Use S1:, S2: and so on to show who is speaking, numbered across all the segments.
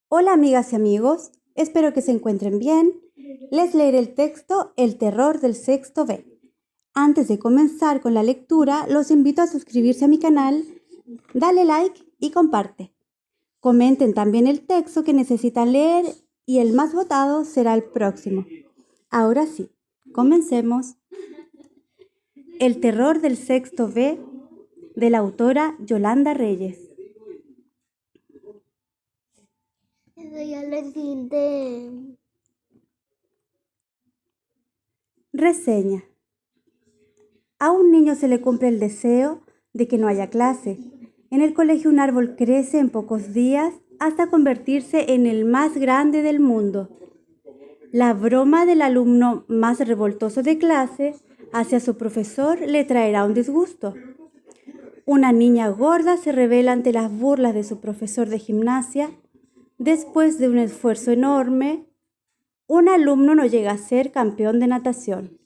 S1: Hola amigas y amigos, espero que se encuentren bien. Les leeré el texto El terror del sexto B. Antes de comenzar con la lectura, los invito a suscribirse a mi canal, dale like y comparte. Comenten también el texto que necesitan leer y el más votado será el próximo. Ahora sí, comencemos. El terror del sexto B de la autora Yolanda Reyes. Reseña. A un niño se le cumple el deseo de que no haya clase. En el colegio un árbol crece en pocos días hasta convertirse en el más grande del mundo. La broma del alumno más revoltoso de clase hacia su profesor le traerá un disgusto. Una niña gorda se revela ante las burlas de su profesor de gimnasia. Después de un esfuerzo enorme, un alumno no llega a ser campeón de natación.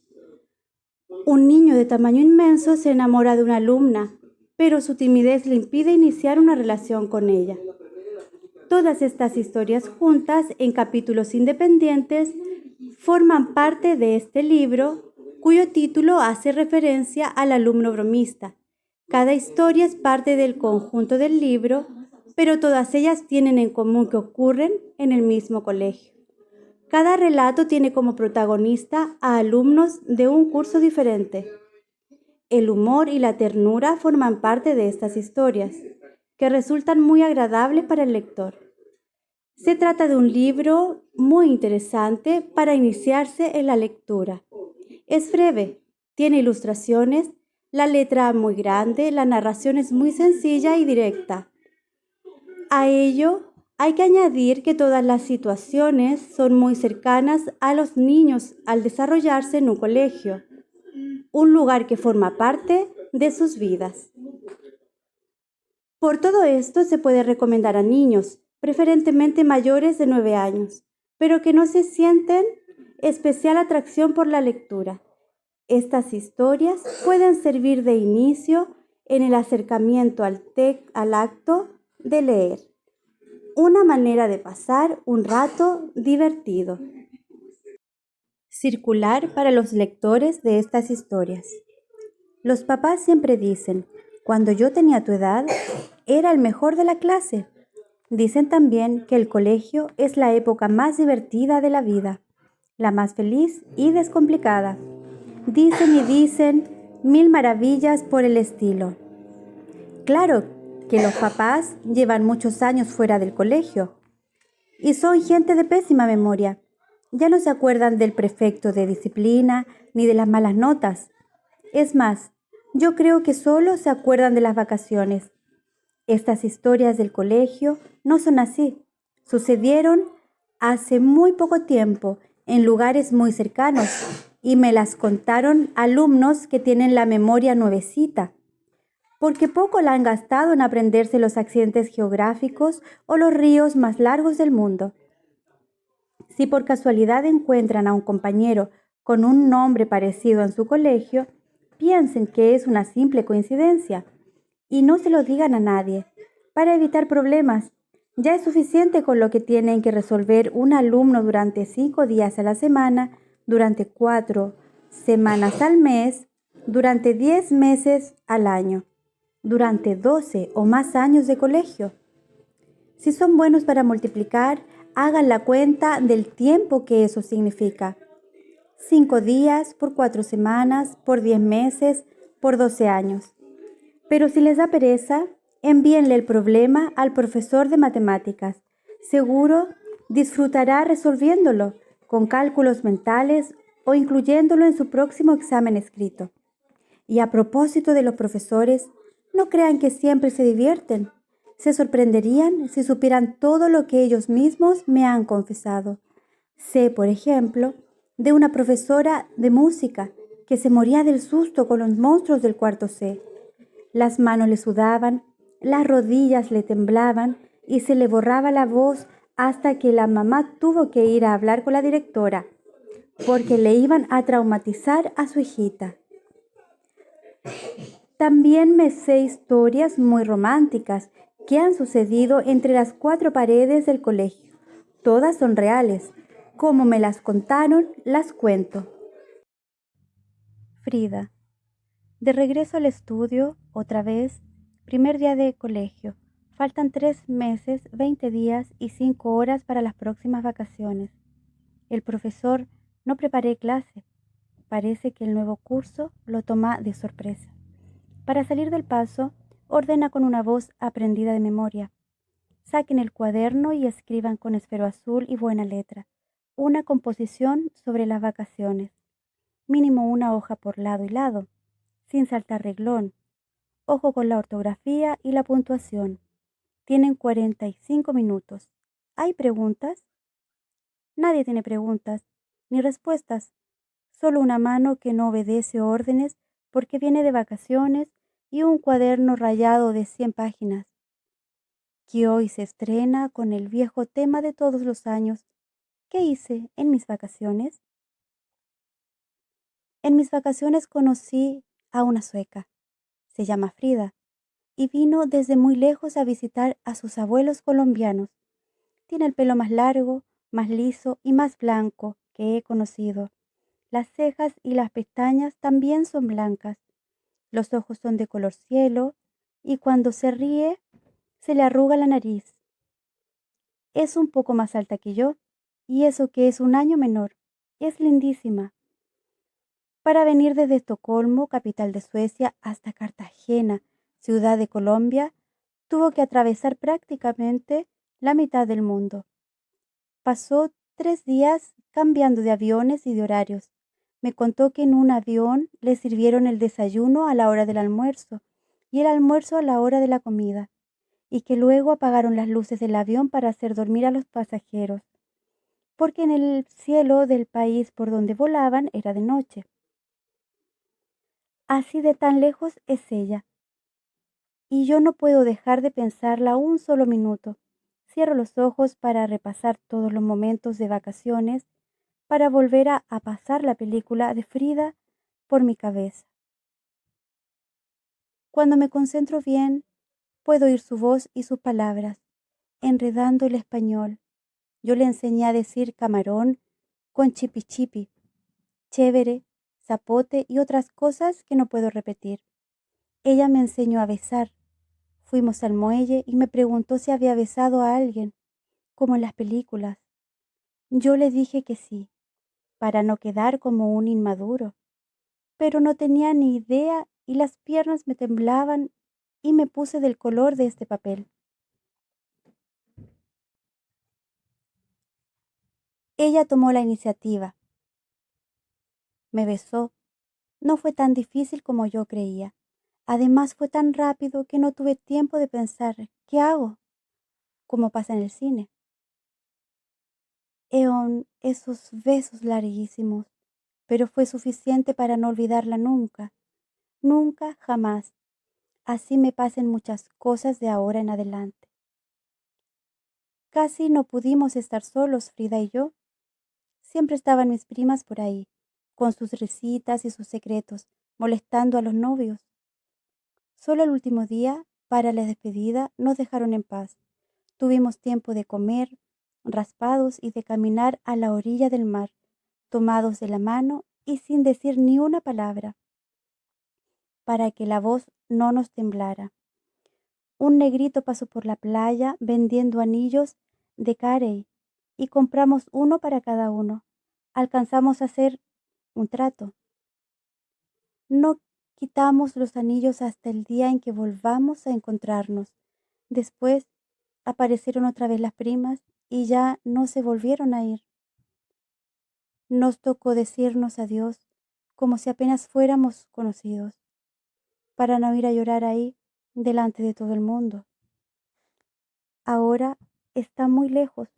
S1: Un niño de tamaño inmenso se enamora de una alumna, pero su timidez le impide iniciar una relación con ella. Todas estas historias juntas, en capítulos independientes, forman parte de este libro, cuyo título hace referencia al alumno bromista. Cada historia es parte del conjunto del libro, pero todas ellas tienen en común que ocurren en el mismo colegio. Cada relato tiene como protagonista a alumnos de un curso diferente. El humor y la ternura forman parte de estas historias, que resultan muy agradables para el lector. Se trata de un libro muy interesante para iniciarse en la lectura. Es breve, tiene ilustraciones, la letra muy grande, la narración es muy sencilla y directa. A ello, hay que añadir que todas las situaciones son muy cercanas a los niños al desarrollarse en un colegio, un lugar que forma parte de sus vidas. Por todo esto se puede recomendar a niños, preferentemente mayores de 9 años, pero que no se sienten especial atracción por la lectura. Estas historias pueden servir de inicio en el acercamiento al acto de leer. Una manera de pasar un rato divertido. Circular para los lectores de estas historias. Los papás siempre dicen, cuando yo tenía tu edad, era el mejor de la clase. Dicen también que el colegio es la época más divertida de la vida, la más feliz y descomplicada. Dicen y dicen mil maravillas por el estilo. Claro que los papás llevan muchos años fuera del colegio y son gente de pésima memoria. Ya no se acuerdan del prefecto de disciplina ni de las malas notas. Es más, yo creo que solo se acuerdan de las vacaciones. Estas historias del colegio no son así. Sucedieron hace muy poco tiempo en lugares muy cercanos y me las contaron alumnos que tienen la memoria nuevecita, porque poco la han gastado en aprenderse los accidentes geográficos o los ríos más largos del mundo. Si por casualidad encuentran a un compañero con un nombre parecido en su colegio, piensen que es una simple coincidencia y no se lo digan a nadie. Para evitar problemas, ya es suficiente con lo que tienen que resolver un alumno durante 5 días a la semana, durante 4 semanas al mes, durante 10 meses al año, durante 12 o más años de colegio. Si son buenos para multiplicar, hagan la cuenta del tiempo que eso significa. 5 días por 4 semanas, por 10 meses, por 12 años. Pero si les da pereza, envíenle el problema al profesor de matemáticas. Seguro disfrutará resolviéndolo con cálculos mentales o incluyéndolo en su próximo examen escrito. Y a propósito de los profesores, no crean que siempre se divierten. Se sorprenderían si supieran todo lo que ellos mismos me han confesado. Sé, por ejemplo, de una profesora de música que se moría del susto con los monstruos del cuarto C. Las manos le sudaban, las rodillas le temblaban y se le borraba la voz hasta que la mamá tuvo que ir a hablar con la directora, porque le iban a traumatizar a su hijita. También me sé historias muy románticas que han sucedido entre las 4 paredes del colegio. Todas son reales. Como me las contaron, las cuento. Frida. De regreso al estudio, otra vez, primer día de colegio. Faltan 3 meses, 20 días y 5 horas para las próximas vacaciones. El profesor no preparé clase. Parece que el nuevo curso lo toma de sorpresa. Para salir del paso, ordena con una voz aprendida de memoria. Saquen el cuaderno y escriban con esfero azul y buena letra una composición sobre las vacaciones. Mínimo una hoja por lado y lado, sin saltar reglón. Ojo con la ortografía y la puntuación. Tienen 45 minutos. ¿Hay preguntas? Nadie tiene preguntas, ni respuestas. Solo una mano que no obedece órdenes porque viene de vacaciones y un cuaderno rayado de 100 páginas, que hoy se estrena con el viejo tema de todos los años. ¿Qué hice en mis vacaciones? En mis vacaciones conocí a una sueca. Se llama Frida y vino desde muy lejos a visitar a sus abuelos colombianos. Tiene el pelo más largo, más liso y más blanco que he conocido. Las cejas y las pestañas también son blancas. Los ojos son de color cielo y cuando se ríe se le arruga la nariz. Es un poco más alta que yo y eso que es un año menor. Es lindísima. Para venir desde Estocolmo, capital de Suecia, hasta Cartagena, ciudad de Colombia, tuvo que atravesar prácticamente la mitad del mundo. Pasó 3 días cambiando de aviones y de horarios. Me contó que en un avión le sirvieron el desayuno a la hora del almuerzo y el almuerzo a la hora de la comida, y que luego apagaron las luces del avión para hacer dormir a los pasajeros, porque en el cielo del país por donde volaban era de noche. Así de tan lejos es ella, y yo no puedo dejar de pensarla un solo minuto. Cierro los ojos para repasar todos los momentos de vacaciones, para volver a pasar la película de Frida por mi cabeza. Cuando me concentro bien, puedo oír su voz y sus palabras, enredando el español. Yo le enseñé a decir camarón con chipi chipi, chévere, zapote y otras cosas que no puedo repetir. Ella me enseñó a besar. Fuimos al muelle y me preguntó si había besado a alguien, como en las películas. Yo le dije que sí, para no quedar como un inmaduro, pero no tenía ni idea y las piernas me temblaban y me puse del color de este papel. Ella tomó la iniciativa, me besó. No fue tan difícil como yo creía. Además fue tan rápido que no tuve tiempo de pensar, ¿qué hago? Como pasa en el cine. Esos besos larguísimos, pero fue suficiente para no olvidarla nunca, nunca, jamás. Así me pasen muchas cosas de ahora en adelante. Casi no pudimos estar solos, Frida y yo. Siempre estaban mis primas por ahí, con sus risitas y sus secretos, molestando a los novios. Solo el último día, para la despedida, nos dejaron en paz. Tuvimos tiempo de comer, raspados y de caminar a la orilla del mar, tomados de la mano y sin decir ni una palabra, para que la voz no nos temblara. Un negrito pasó por la playa vendiendo anillos de carey y compramos uno para cada uno. Alcanzamos a hacer un trato. No quitamos los anillos hasta el día en que volvamos a encontrarnos. Después aparecieron otra vez las primas y ya no se volvieron a ir. Nos tocó decirnos adiós como si apenas fuéramos conocidos, para no ir a llorar ahí delante de todo el mundo. Ahora está muy lejos.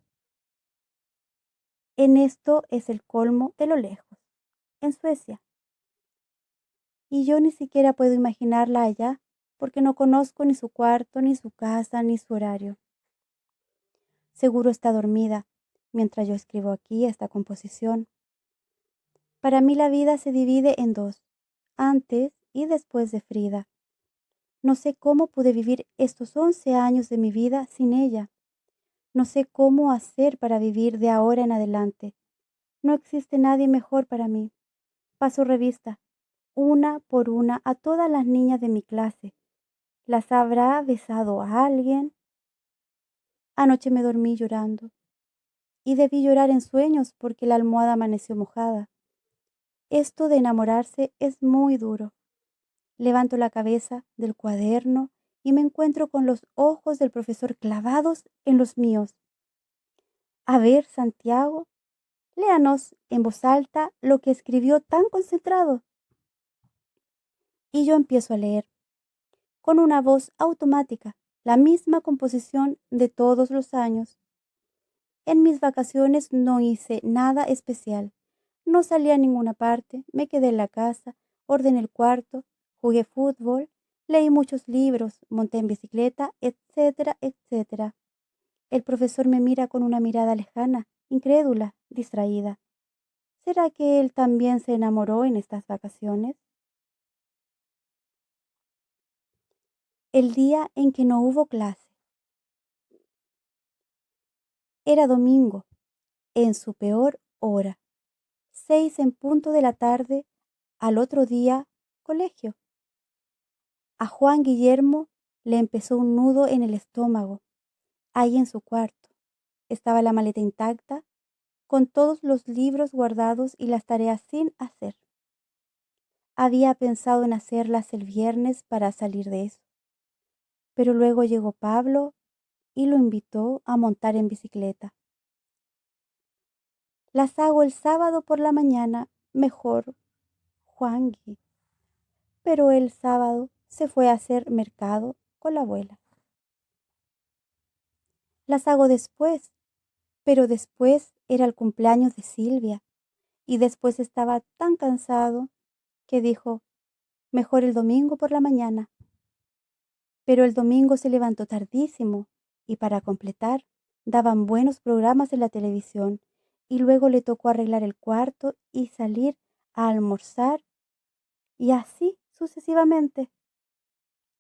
S1: En esto es el colmo de lo lejos, en Suecia. Y yo ni siquiera puedo imaginarla allá, porque no conozco ni su cuarto, ni su casa, ni su horario. Seguro está dormida mientras yo escribo aquí esta composición. Para mí la vida se divide en dos, antes y después de Frida. No sé cómo pude vivir estos 11 años de mi vida sin ella. No sé cómo hacer para vivir de ahora en adelante. No existe nadie mejor para mí. Paso revista, una por una, a todas las niñas de mi clase. ¿Las habrá besado a alguien? Anoche me dormí llorando y debí llorar en sueños porque la almohada amaneció mojada. Esto de enamorarse es muy duro. Levanto la cabeza del cuaderno y me encuentro con los ojos del profesor clavados en los míos. A ver, Santiago, léanos en voz alta lo que escribió tan concentrado. Y yo empiezo a leer, con una voz automática, la misma composición de todos los años. En mis vacaciones no hice nada especial. No salí a ninguna parte, me quedé en la casa, ordené el cuarto, jugué fútbol, leí muchos libros, monté en bicicleta, etcétera, etcétera. El profesor me mira con una mirada lejana, incrédula, distraída. ¿Será que él también se enamoró en estas vacaciones? El día en que no hubo clase. Era domingo, en su peor hora, 6 en punto de la tarde, al otro día, colegio. A Juan Guillermo le empezó un nudo en el estómago, ahí en su cuarto. Estaba la maleta intacta, con todos los libros guardados y las tareas sin hacer. Había pensado en hacerlas el viernes para salir de eso, pero luego llegó Pablo y lo invitó a montar en bicicleta. Las hago el sábado por la mañana, mejor, Juangui. Pero el sábado se fue a hacer mercado con la abuela. Las hago después, pero después era el cumpleaños de Silvia y después estaba tan cansado que dijo, mejor el domingo por la mañana. Pero el domingo se levantó tardísimo y para completar, daban buenos programas en la televisión y luego le tocó arreglar el cuarto y salir a almorzar y así sucesivamente.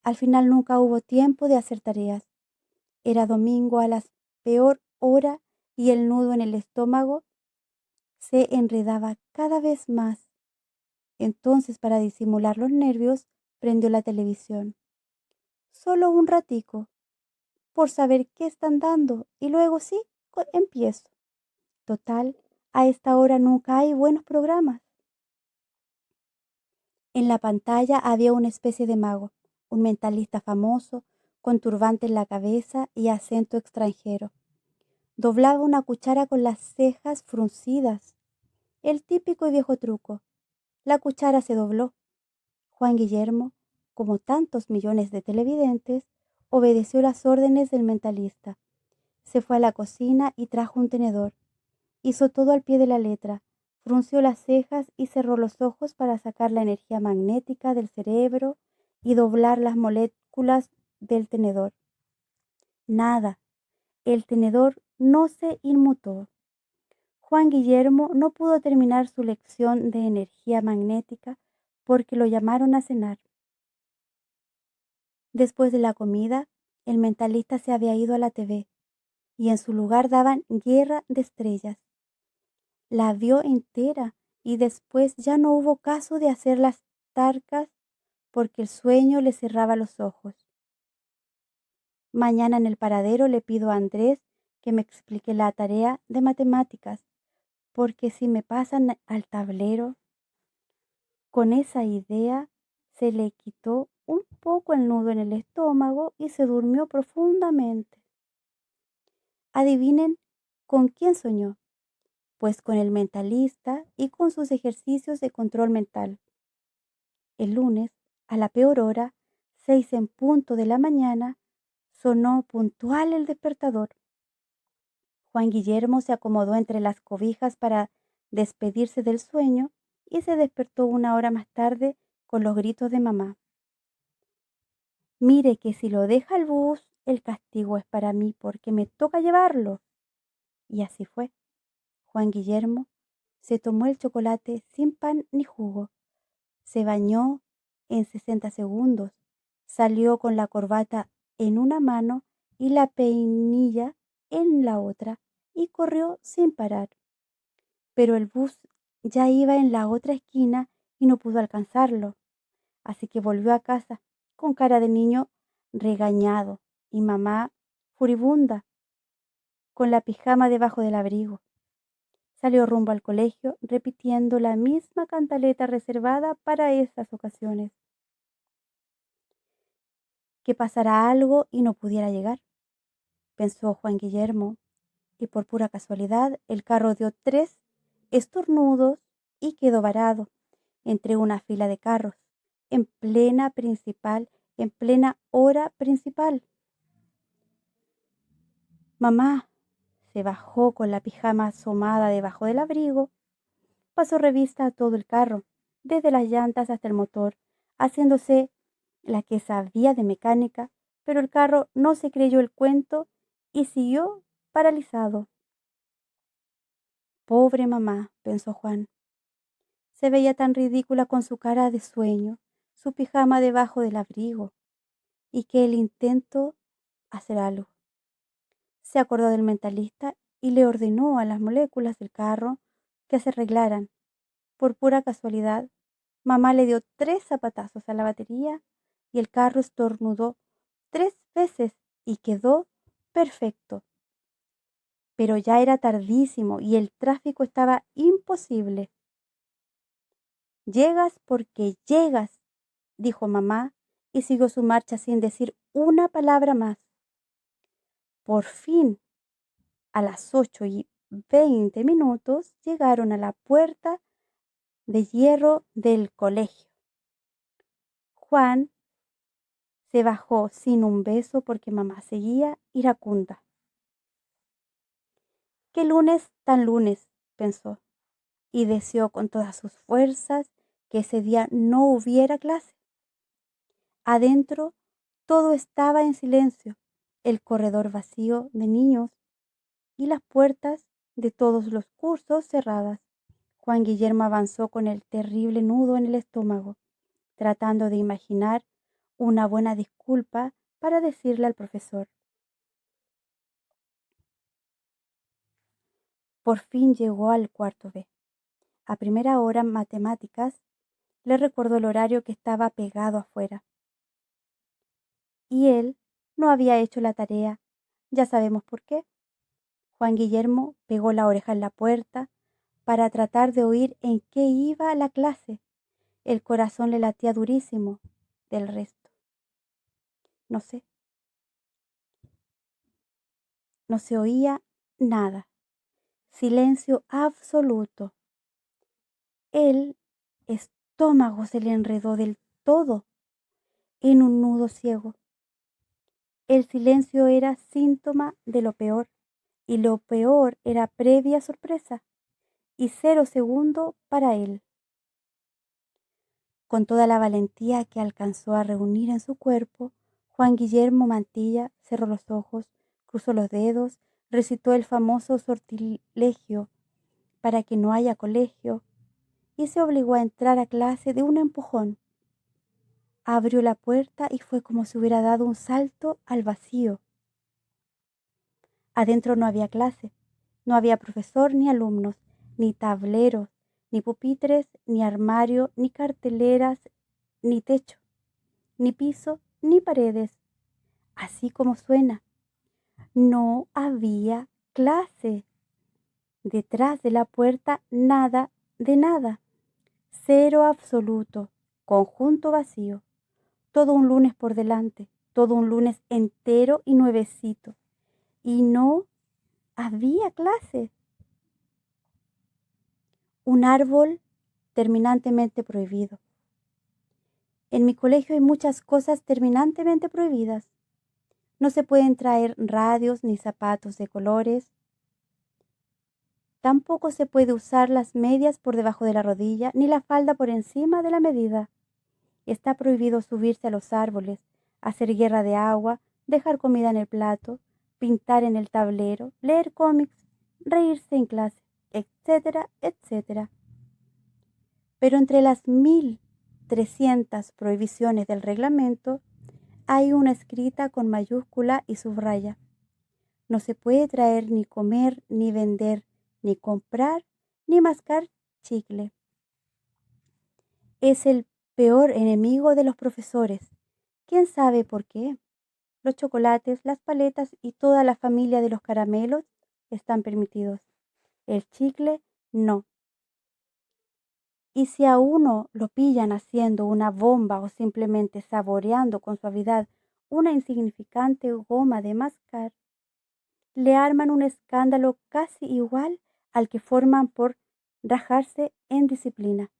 S1: Al final nunca hubo tiempo de hacer tareas. Era domingo a la peor hora y el nudo en el estómago se enredaba cada vez más. Entonces, para disimular los nervios, prendió la televisión. Solo un ratico, por saber qué están dando, y luego sí, empiezo. Total, a esta hora nunca hay buenos programas. En la pantalla había una especie de mago, un mentalista famoso, con turbante en la cabeza y acento extranjero. Doblaba una cuchara con las cejas fruncidas. El típico y viejo truco. La cuchara se dobló. Juan Guillermo, como tantos millones de televidentes, obedeció las órdenes del mentalista. Se fue a la cocina y trajo un tenedor. Hizo todo al pie de la letra. Frunció las cejas y cerró los ojos para sacar la energía magnética del cerebro y doblar las moléculas del tenedor. Nada. El tenedor no se inmutó. Juan Guillermo no pudo terminar su lección de energía magnética porque lo llamaron a cenar. Después de la comida, el mentalista se había ido a la TV y en su lugar daban Guerra de Estrellas. La vio entera y después ya no hubo caso de hacer las tarcas porque el sueño le cerraba los ojos. Mañana en el paradero le pido a Andrés que me explique la tarea de matemáticas, porque si me pasan al tablero, con esa idea se le quitó un poco el nudo en el estómago y se durmió profundamente. Adivinen con quién soñó, pues con el mentalista y con sus ejercicios de control mental. El lunes, a la peor hora, 6 en punto de la mañana, sonó puntual el despertador. Juan Guillermo se acomodó entre las cobijas para despedirse del sueño y se despertó una hora más tarde con los gritos de mamá. Mire que si lo deja el bus, el castigo es para mí porque me toca llevarlo. Y así fue. Juan Guillermo se tomó el chocolate sin pan ni jugo. Se bañó en 60 segundos. Salió con la corbata en una mano y la peinilla en la otra y corrió sin parar. Pero el bus ya iba en la otra esquina y no pudo alcanzarlo. Así que volvió a casa con cara de niño regañado y mamá furibunda con la pijama debajo del abrigo. Salió rumbo al colegio repitiendo la misma cantaleta reservada para estas ocasiones. Que pasara algo y no pudiera llegar, pensó Juan Guillermo, y por pura casualidad el carro dio 3 estornudos y quedó varado entre una fila de carros, en plena hora principal. Mamá se bajó con la pijama asomada debajo del abrigo, pasó revista a todo el carro, desde las llantas hasta el motor, haciéndose la que sabía de mecánica, pero el carro no se creyó el cuento y siguió paralizado. Pobre mamá, pensó Juan. Se veía tan ridícula con su cara de sueño, su pijama debajo del abrigo, y que él intentó hacer algo. Se acordó del mentalista y le ordenó a las moléculas del carro que se arreglaran. Por pura casualidad, mamá le dio 3 zapatazos a la batería y el carro estornudó 3 veces y quedó perfecto. Pero ya era tardísimo y el tráfico estaba imposible. Llegas porque llegas, dijo mamá y siguió su marcha sin decir una palabra más. Por fin, a las 8:20 llegaron a la puerta de hierro del colegio. Juan se bajó sin un beso porque mamá seguía iracunda. «Qué lunes tan lunes», pensó, y deseó con todas sus fuerzas que ese día no hubiera clase. Adentro todo estaba en silencio, el corredor vacío de niños y las puertas de todos los cursos cerradas. Juan Guillermo avanzó con el terrible nudo en el estómago, tratando de imaginar una buena disculpa para decirle al profesor. Por fin llegó al cuarto B. A primera hora matemáticas le recordó el horario que estaba pegado afuera. Y él no había hecho la tarea. Ya sabemos por qué. Juan Guillermo pegó la oreja en la puerta para tratar de oír en qué iba la clase. El corazón le latía durísimo. Del resto, no sé. No se oía nada. Silencio absoluto. El estómago se le enredó del todo en un nudo ciego. El silencio era síntoma de lo peor, y lo peor era previa sorpresa, y 0 segundo para él. Con toda la valentía que alcanzó a reunir en su cuerpo, Juan Guillermo Mantilla cerró los ojos, cruzó los dedos, recitó el famoso sortilegio para que no haya colegio y se obligó a entrar a clase de un empujón. Abrió la puerta y fue como si hubiera dado un salto al vacío. Adentro no había clase, no había profesor ni alumnos, ni tableros, ni pupitres, ni armario, ni carteleras, ni techo, ni piso, ni paredes. Así como suena, no había clase. Detrás de la puerta nada de nada. Cero absoluto, conjunto vacío. Todo un lunes por delante, todo un lunes entero y nuevecito. Y no había clase. Un árbol terminantemente prohibido. En mi colegio hay muchas cosas terminantemente prohibidas. No se pueden traer radios ni zapatos de colores. Tampoco se puede usar las medias por debajo de la rodilla ni la falda por encima de la medida. Está prohibido subirse a los árboles, hacer guerra de agua, dejar comida en el plato, pintar en el tablero, leer cómics, reírse en clase, etcétera, etcétera. Pero entre las 1300 prohibiciones del reglamento hay una escrita con mayúscula y subraya. No se puede traer ni comer, ni vender, ni comprar, ni mascar chicle. Es el peor enemigo de los profesores. ¿Quién sabe por qué? Los chocolates, las paletas y toda la familia de los caramelos están permitidos. El chicle, no. Y si a uno lo pillan haciendo una bomba o simplemente saboreando con suavidad una insignificante goma de mascar, le arman un escándalo casi igual al que forman por rajarse en disciplina.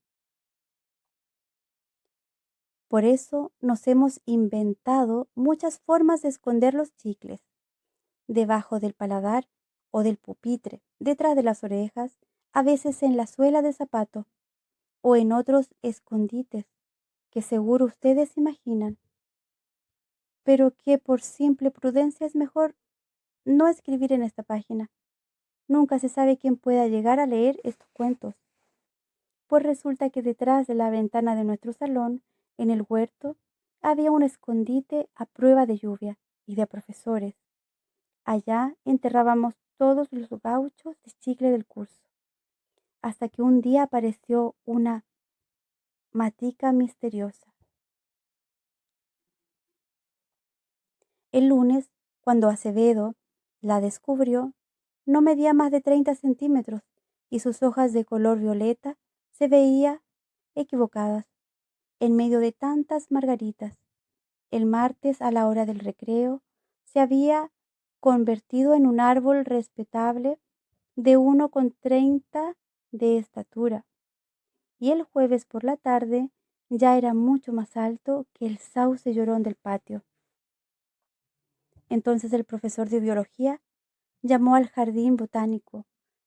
S1: Por eso nos hemos inventado muchas formas de esconder los chicles, debajo del paladar o del pupitre, detrás de las orejas, a veces en la suela del zapato o en otros escondites que seguro ustedes imaginan, pero que por simple prudencia es mejor no escribir en esta página. Nunca se sabe quién pueda llegar a leer estos cuentos. Pues resulta que detrás de la ventana de nuestro salón, en el huerto, había un escondite a prueba de lluvia y de profesores. Allá enterrábamos todos los gauchos de chicle del curso, hasta que un día apareció una matica misteriosa. El lunes, cuando Acevedo la descubrió, no medía más de 30 centímetros y sus hojas de color violeta se veían equivocadas en medio de tantas margaritas. El martes, a la hora del recreo, se había convertido en un árbol respetable de 1,30 de estatura, y el jueves por la tarde ya era mucho más alto que el sauce llorón del patio. Entonces el profesor de biología llamó al jardín botánico,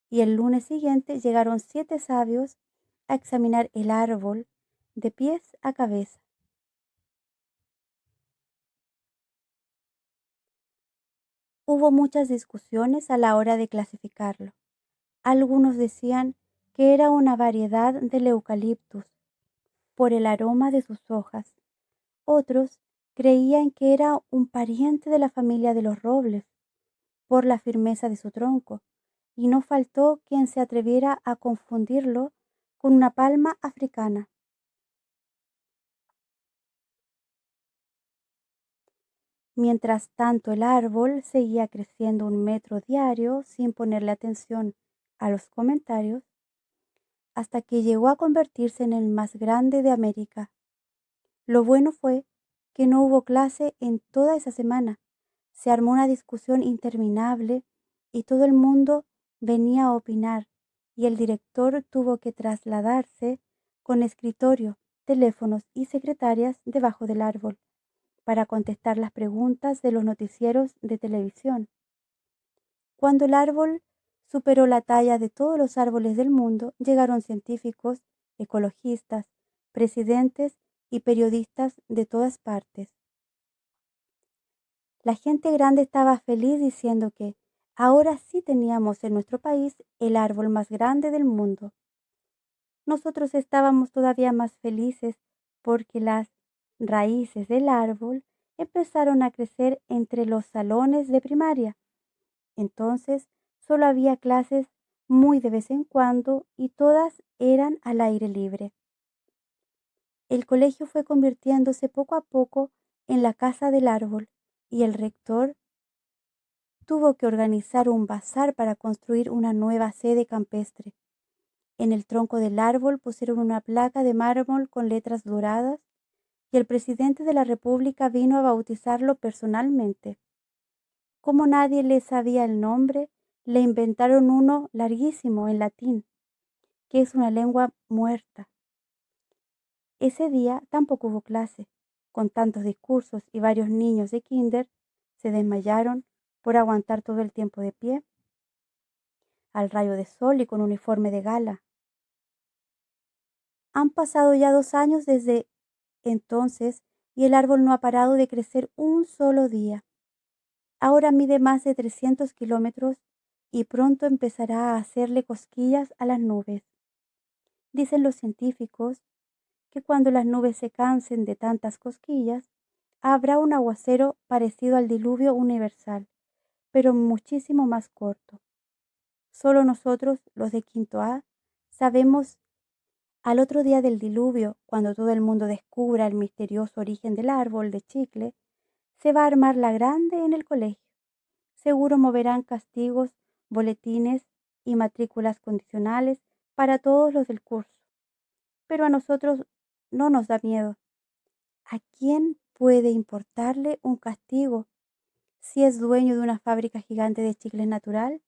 S1: y el lunes siguiente llegaron 7 sabios a examinar el árbol de pies a cabeza. Hubo muchas discusiones a la hora de clasificarlo. Algunos decían que era una variedad del eucaliptus por el aroma de sus hojas. Otros creían que era un pariente de la familia de los robles por la firmeza de su tronco, y no faltó quien se atreviera a confundirlo con una palma africana. Mientras tanto, el árbol seguía creciendo 1 metro diario sin ponerle atención a los comentarios, hasta que llegó a convertirse en el más grande de América. Lo bueno fue que no hubo clase en toda esa semana. Se armó una discusión interminable y todo el mundo venía a opinar, y el director tuvo que trasladarse con escritorio, teléfonos y secretarias debajo del árbol para contestar las preguntas de los noticieros de televisión. Cuando el árbol superó la talla de todos los árboles del mundo, llegaron científicos, ecologistas, presidentes y periodistas de todas partes. La gente grande estaba feliz diciendo que ahora sí teníamos en nuestro país el árbol más grande del mundo. Nosotros estábamos todavía más felices porque las raíces del árbol empezaron a crecer entre los salones de primaria. Entonces solo había clases muy de vez en cuando y todas eran al aire libre. El colegio fue convirtiéndose poco a poco en la casa del árbol, y el rector tuvo que organizar un bazar para construir una nueva sede campestre. En el tronco del árbol pusieron una placa de mármol con letras doradas, y el presidente de la República vino a bautizarlo personalmente. Como nadie le sabía el nombre, le inventaron uno larguísimo en latín, que es una lengua muerta. Ese día tampoco hubo clase. Con tantos discursos y varios niños de kinder se desmayaron por aguantar todo el tiempo de pie, al rayo de sol y con uniforme de gala. Han pasado ya 2 años desde entonces y el árbol no ha parado de crecer un solo día. Ahora mide más de 300 kilómetros y pronto empezará a hacerle cosquillas a las nubes. Dicen los científicos que cuando las nubes se cansen de tantas cosquillas, habrá un aguacero parecido al diluvio universal, pero muchísimo más corto. Solo nosotros, los de quinto A, sabemos al otro día del diluvio, cuando todo el mundo descubra el misterioso origen del árbol de chicle, se va a armar la grande en el colegio. Seguro moverán castigos, boletines y matrículas condicionales para todos los del curso. Pero a nosotros no nos da miedo. ¿A quién puede importarle un castigo si es dueño de una fábrica gigante de chicles natural?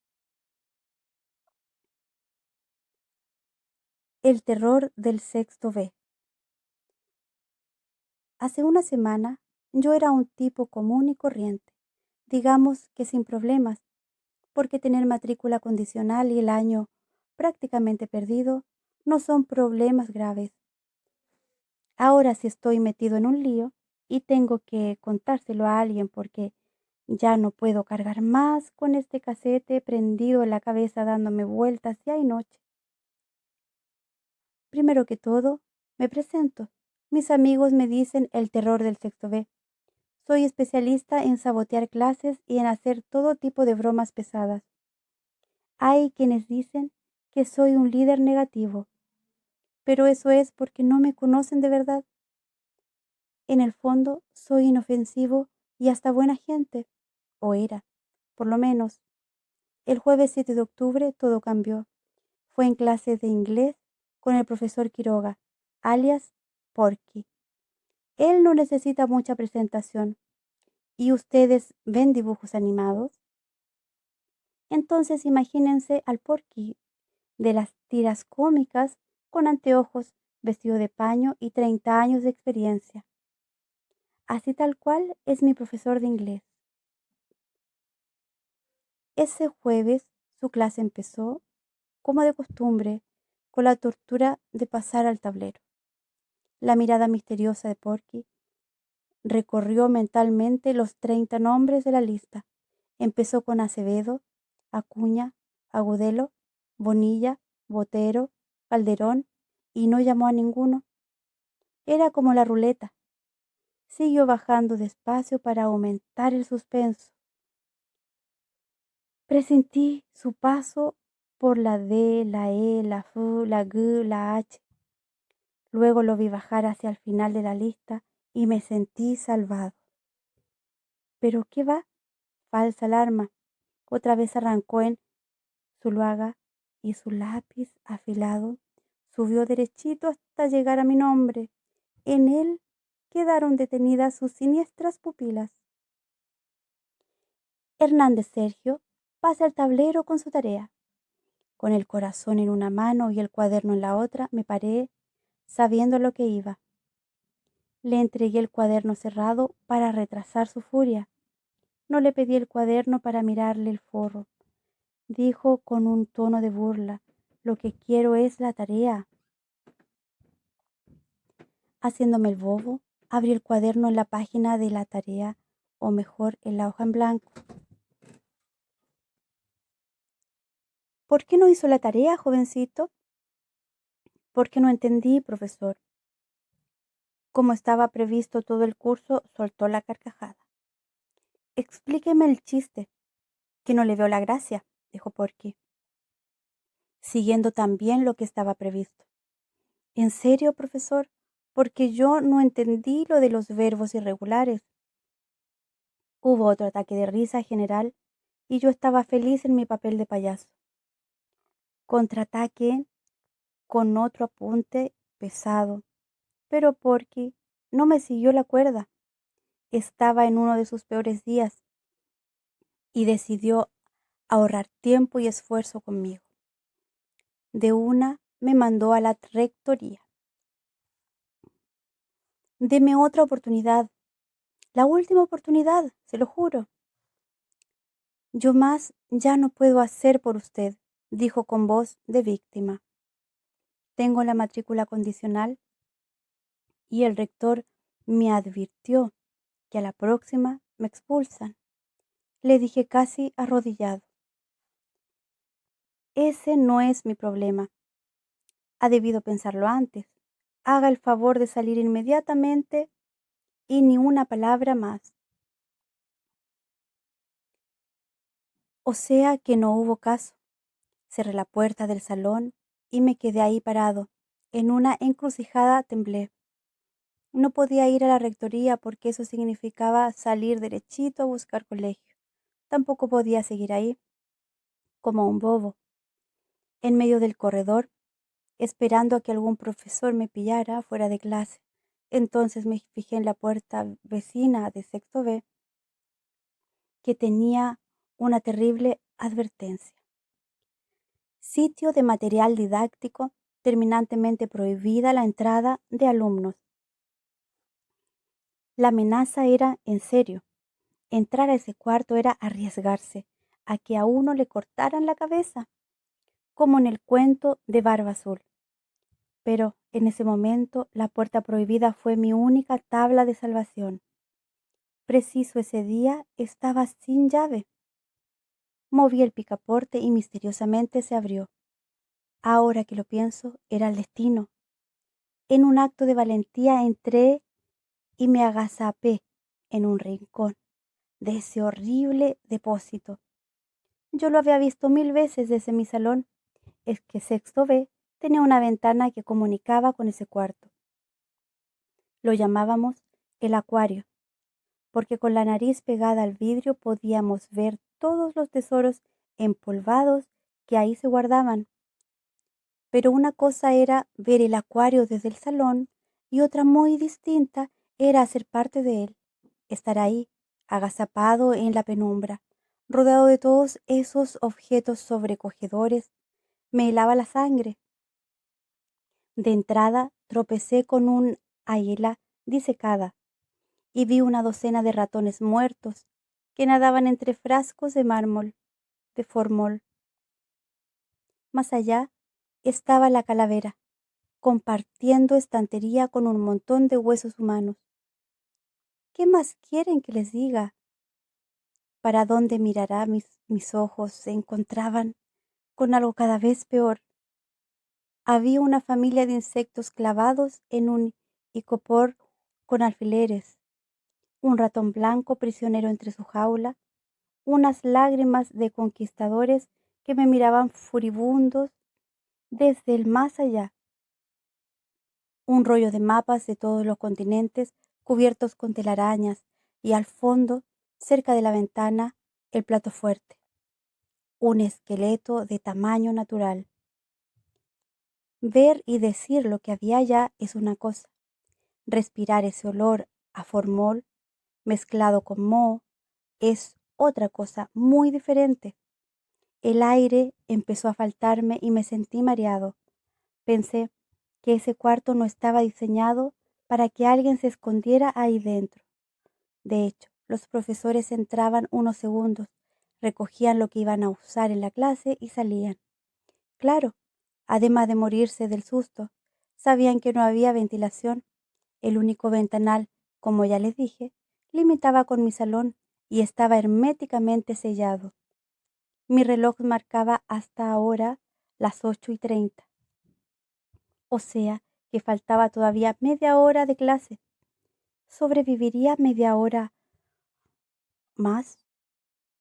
S1: El terror del sexto B. Hace una semana yo era un tipo común y corriente, digamos que sin problemas, porque tener matrícula condicional y el año prácticamente perdido no son problemas graves. Ahora si estoy metido en un lío y tengo que contárselo a alguien porque ya no puedo cargar más con este casete prendido en la cabeza dándome vueltas día y noche. Primero que todo, me presento. Mis amigos me dicen el terror del sexto B. Soy especialista en sabotear clases y en hacer todo tipo de bromas pesadas. Hay quienes dicen que soy un líder negativo, pero eso es porque no me conocen de verdad. En el fondo, soy inofensivo y hasta buena gente, o era, por lo menos. El jueves 7 de octubre todo cambió. Fue en clase de inglés con el profesor Quiroga, alias Porky. Él no necesita mucha presentación. ¿Y ustedes ven dibujos animados? Entonces imagínense al Porky de las tiras cómicas con anteojos, vestido de paño y 30 años de experiencia. Así tal cual es mi profesor de inglés. Ese jueves su clase empezó, como de costumbre, con la tortura de pasar al tablero. La mirada misteriosa de Porky recorrió mentalmente los 30 nombres de la lista. Empezó con Acevedo, Acuña, Agudelo, Bonilla, Botero, Calderón y no llamó a ninguno. Era como la ruleta. Siguió bajando despacio para aumentar el suspenso. Presentí su paso por la D, la E, la F, la G, la H. Luego lo vi bajar hacia el final de la lista y me sentí salvado. Pero ¿qué va? Falsa alarma. Otra vez arrancó en Zuluaga y su lápiz afilado subió derechito hasta llegar a mi nombre. En él quedaron detenidas sus siniestras pupilas. Hernández Sergio pasa el tablero con su tarea. Con el corazón en una mano y el cuaderno en la otra, me paré, sabiendo lo que iba. Le entregué el cuaderno cerrado para retrasar su furia. No le pedí el cuaderno para mirarle el forro. Dijo con un tono de burla, lo que quiero es la tarea. Haciéndome el bobo, abrí el cuaderno en la página de la tarea, o mejor, en la hoja en blanco. ¿Por qué no hizo la tarea, jovencito? Porque no entendí, profesor. Como estaba previsto todo el curso, soltó la carcajada. Explíqueme el chiste, que no le veo la gracia, dijo Porky, siguiendo también lo que estaba previsto. ¿En serio, profesor? Porque yo no entendí lo de los verbos irregulares. Hubo otro ataque de risa general y yo estaba feliz en mi papel de payaso. Contraataque con otro apunte pesado, pero Porky no me siguió la cuerda. Estaba en uno de sus peores días y decidió ahorrar tiempo y esfuerzo conmigo. De una me mandó a la rectoría. Deme otra oportunidad, la última oportunidad, se lo juro. Yo más ya no puedo hacer por usted, dijo con voz de víctima. Tengo la matrícula condicional y el rector me advirtió que a la próxima me expulsan. Le dije casi arrodillado. Ese no es mi problema. Ha debido pensarlo antes. Haga el favor de salir inmediatamente y ni una palabra más. O sea que no hubo caso. Cerré la puerta del salón y me quedé ahí parado. En una encrucijada temblé. No podía ir a la rectoría porque eso significaba salir derechito a buscar colegio. Tampoco podía seguir ahí, como un bobo, en medio del corredor, esperando a que algún profesor me pillara fuera de clase. Entonces me fijé en la puerta vecina de sexto B, que tenía una terrible advertencia. Sitio de material didáctico, terminantemente prohibida la entrada de alumnos. La amenaza era en serio. Entrar a ese cuarto era arriesgarse a que a uno le cortaran la cabeza, como en el cuento de Barba Azul. Pero en ese momento la puerta prohibida fue mi única tabla de salvación. Preciso ese día estaba sin llave. Moví el picaporte y misteriosamente se abrió. Ahora que lo pienso, era el destino. En un acto de valentía entré y me agazapé en un rincón de ese horrible depósito. Yo lo había visto 1000 veces desde mi salón. Es que sexto B tenía una ventana que comunicaba con ese cuarto. Lo llamábamos el acuario, porque con la nariz pegada al vidrio podíamos ver todos los tesoros empolvados que ahí se guardaban. Pero una cosa era ver el acuario desde el salón y otra muy distinta era ser parte de él, estar ahí, agazapado en la penumbra, rodeado de todos esos objetos sobrecogedores. Me helaba la sangre. De entrada tropecé con un águila disecada y vi una docena de ratones muertos que nadaban entre frascos de formol. Más allá estaba la calavera, compartiendo estantería con un montón de huesos humanos. ¿Qué más quieren que les diga? ¿Para dónde mirará mis ojos? Se encontraban con algo cada vez peor. Había una familia de insectos clavados en un icopor con alfileres, un ratón blanco prisionero entre su jaula, unas lágrimas de conquistadores que me miraban furibundos desde el más allá, un rollo de mapas de todos los continentes cubiertos con telarañas y al fondo, cerca de la ventana, el plato fuerte, un esqueleto de tamaño natural. Ver y decir lo que había allá es una cosa, respirar ese olor a formol mezclado con moho es otra cosa muy diferente. El aire empezó a faltarme y me sentí mareado. Pensé que ese cuarto no estaba diseñado para que alguien se escondiera ahí dentro. De hecho, los profesores entraban unos segundos, recogían lo que iban a usar en la clase y salían. Claro, además de morirse del susto, sabían que no había ventilación. El único ventanal, como ya les dije, limitaba con mi salón y estaba herméticamente sellado. Mi reloj marcaba hasta ahora las 8:30. O sea que faltaba todavía media hora de clase. ¿Sobreviviría media hora más?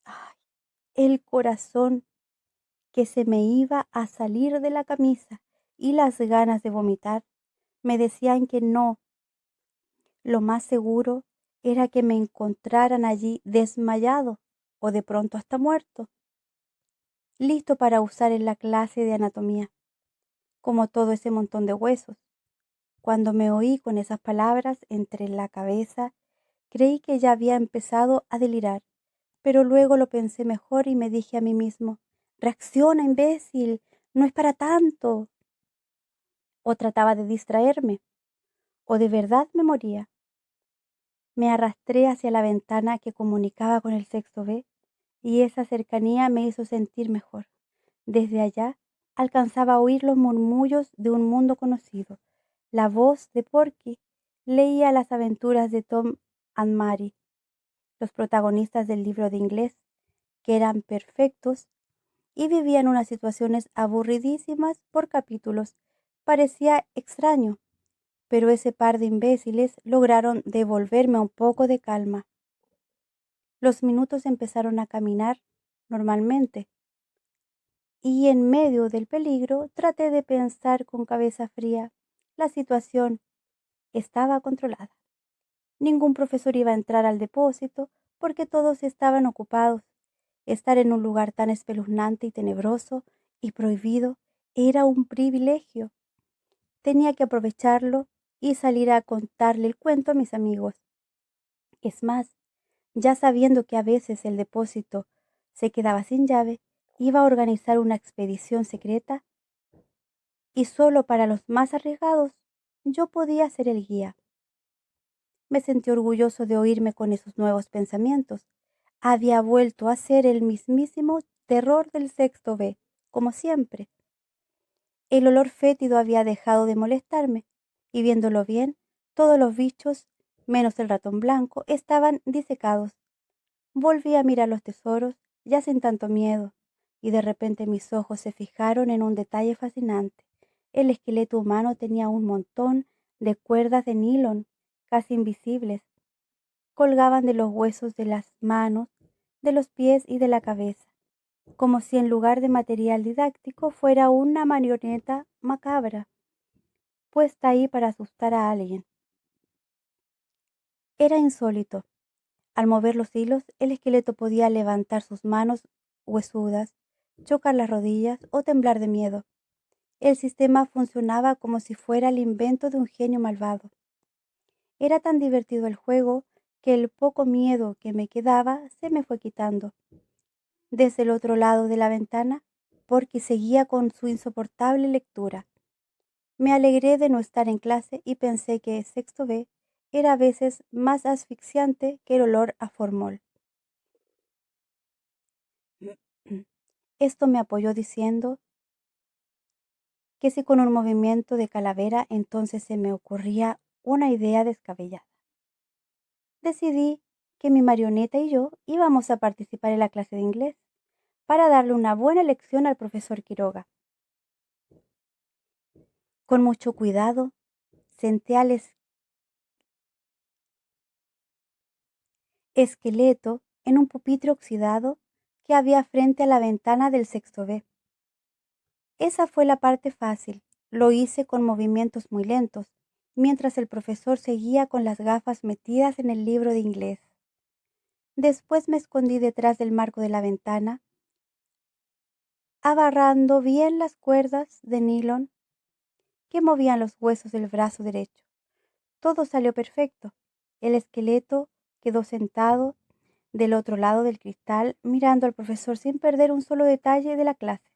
S1: Ay, el corazón que se me iba a salir de la camisa y las ganas de vomitar me decían que no. Lo más seguro era que me encontraran allí desmayado o de pronto hasta muerto, listo para usar en la clase de anatomía, como todo ese montón de huesos. Cuando me oí con esas palabras entre la cabeza, creí que ya había empezado a delirar, pero luego lo pensé mejor y me dije a mí mismo, reacciona, imbécil, no es para tanto. O trataba de distraerme, o de verdad me moría. Me arrastré hacia la ventana que comunicaba con el sexto B y esa cercanía me hizo sentir mejor. Desde allá alcanzaba a oír los murmullos de un mundo conocido. La voz de Porky leía las aventuras de Tom and Mary, los protagonistas del libro de inglés, que eran perfectos y vivían unas situaciones aburridísimas por capítulos. Parecía extraño, pero ese par de imbéciles lograron devolverme un poco de calma. Los minutos empezaron a caminar normalmente, y en medio del peligro traté de pensar con cabeza fría. La situación estaba controlada. Ningún profesor iba a entrar al depósito porque todos estaban ocupados. Estar en un lugar tan espeluznante y tenebroso y prohibido era un privilegio. Tenía que aprovecharlo y salir a contarle el cuento a mis amigos. Es más, ya sabiendo que a veces el depósito se quedaba sin llave, iba a organizar una expedición secreta y solo para los más arriesgados yo podía ser el guía. Me sentí orgulloso de oírme con esos nuevos pensamientos. Había vuelto a ser el mismísimo terror del sexto B, como siempre. El olor fétido había dejado de molestarme, y viéndolo bien, todos los bichos, menos el ratón blanco, estaban disecados. Volví a mirar los tesoros, ya sin tanto miedo, y de repente mis ojos se fijaron en un detalle fascinante. El esqueleto humano tenía un montón de cuerdas de nylon, casi invisibles, colgaban de los huesos de las manos, de los pies y de la cabeza, como si en lugar de material didáctico fuera una marioneta macabra, puesta ahí para asustar a alguien. Era insólito. Al mover los hilos, el esqueleto podía levantar sus manos huesudas, chocar las rodillas o temblar de miedo. El sistema funcionaba como si fuera el invento de un genio malvado. Era tan divertido el juego que el poco miedo que me quedaba se me fue quitando. Desde el otro lado de la ventana, Porky seguía con su insoportable lectura. Me alegré de no estar en clase y pensé que sexto B era a veces más asfixiante que el olor a formol. Esto me apoyó diciendo que si con un movimiento de calavera entonces se me ocurría una idea descabellada. Decidí que mi marioneta y yo íbamos a participar en la clase de inglés para darle una buena lección al profesor Quiroga. Con mucho cuidado, senté al esqueleto en un pupitre oxidado que había frente a la ventana del sexto B. Esa fue la parte fácil. Lo hice con movimientos muy lentos, mientras el profesor seguía con las gafas metidas en el libro de inglés. Después me escondí detrás del marco de la ventana, agarrando bien las cuerdas de nylon que movían los huesos del brazo derecho. Todo salió perfecto. El esqueleto quedó sentado del otro lado del cristal, mirando al profesor sin perder un solo detalle de la clase.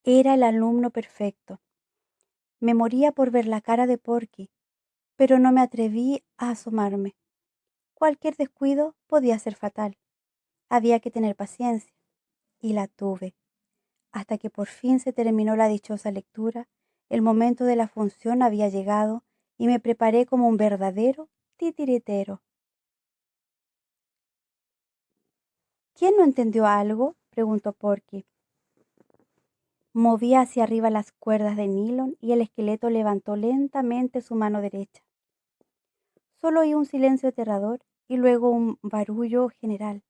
S1: Era el alumno perfecto. Me moría por ver la cara de Porky, pero no me atreví a asomarme. Cualquier descuido podía ser fatal. Había que tener paciencia, y la tuve, hasta que por fin se terminó la dichosa lectura. El momento de la función había llegado y me preparé como un verdadero titiritero. ¿Quién no entendió algo?, preguntó Porky. Moví hacia arriba las cuerdas de nylon y el esqueleto levantó lentamente su mano derecha. Solo oí un silencio aterrador y luego un barullo general.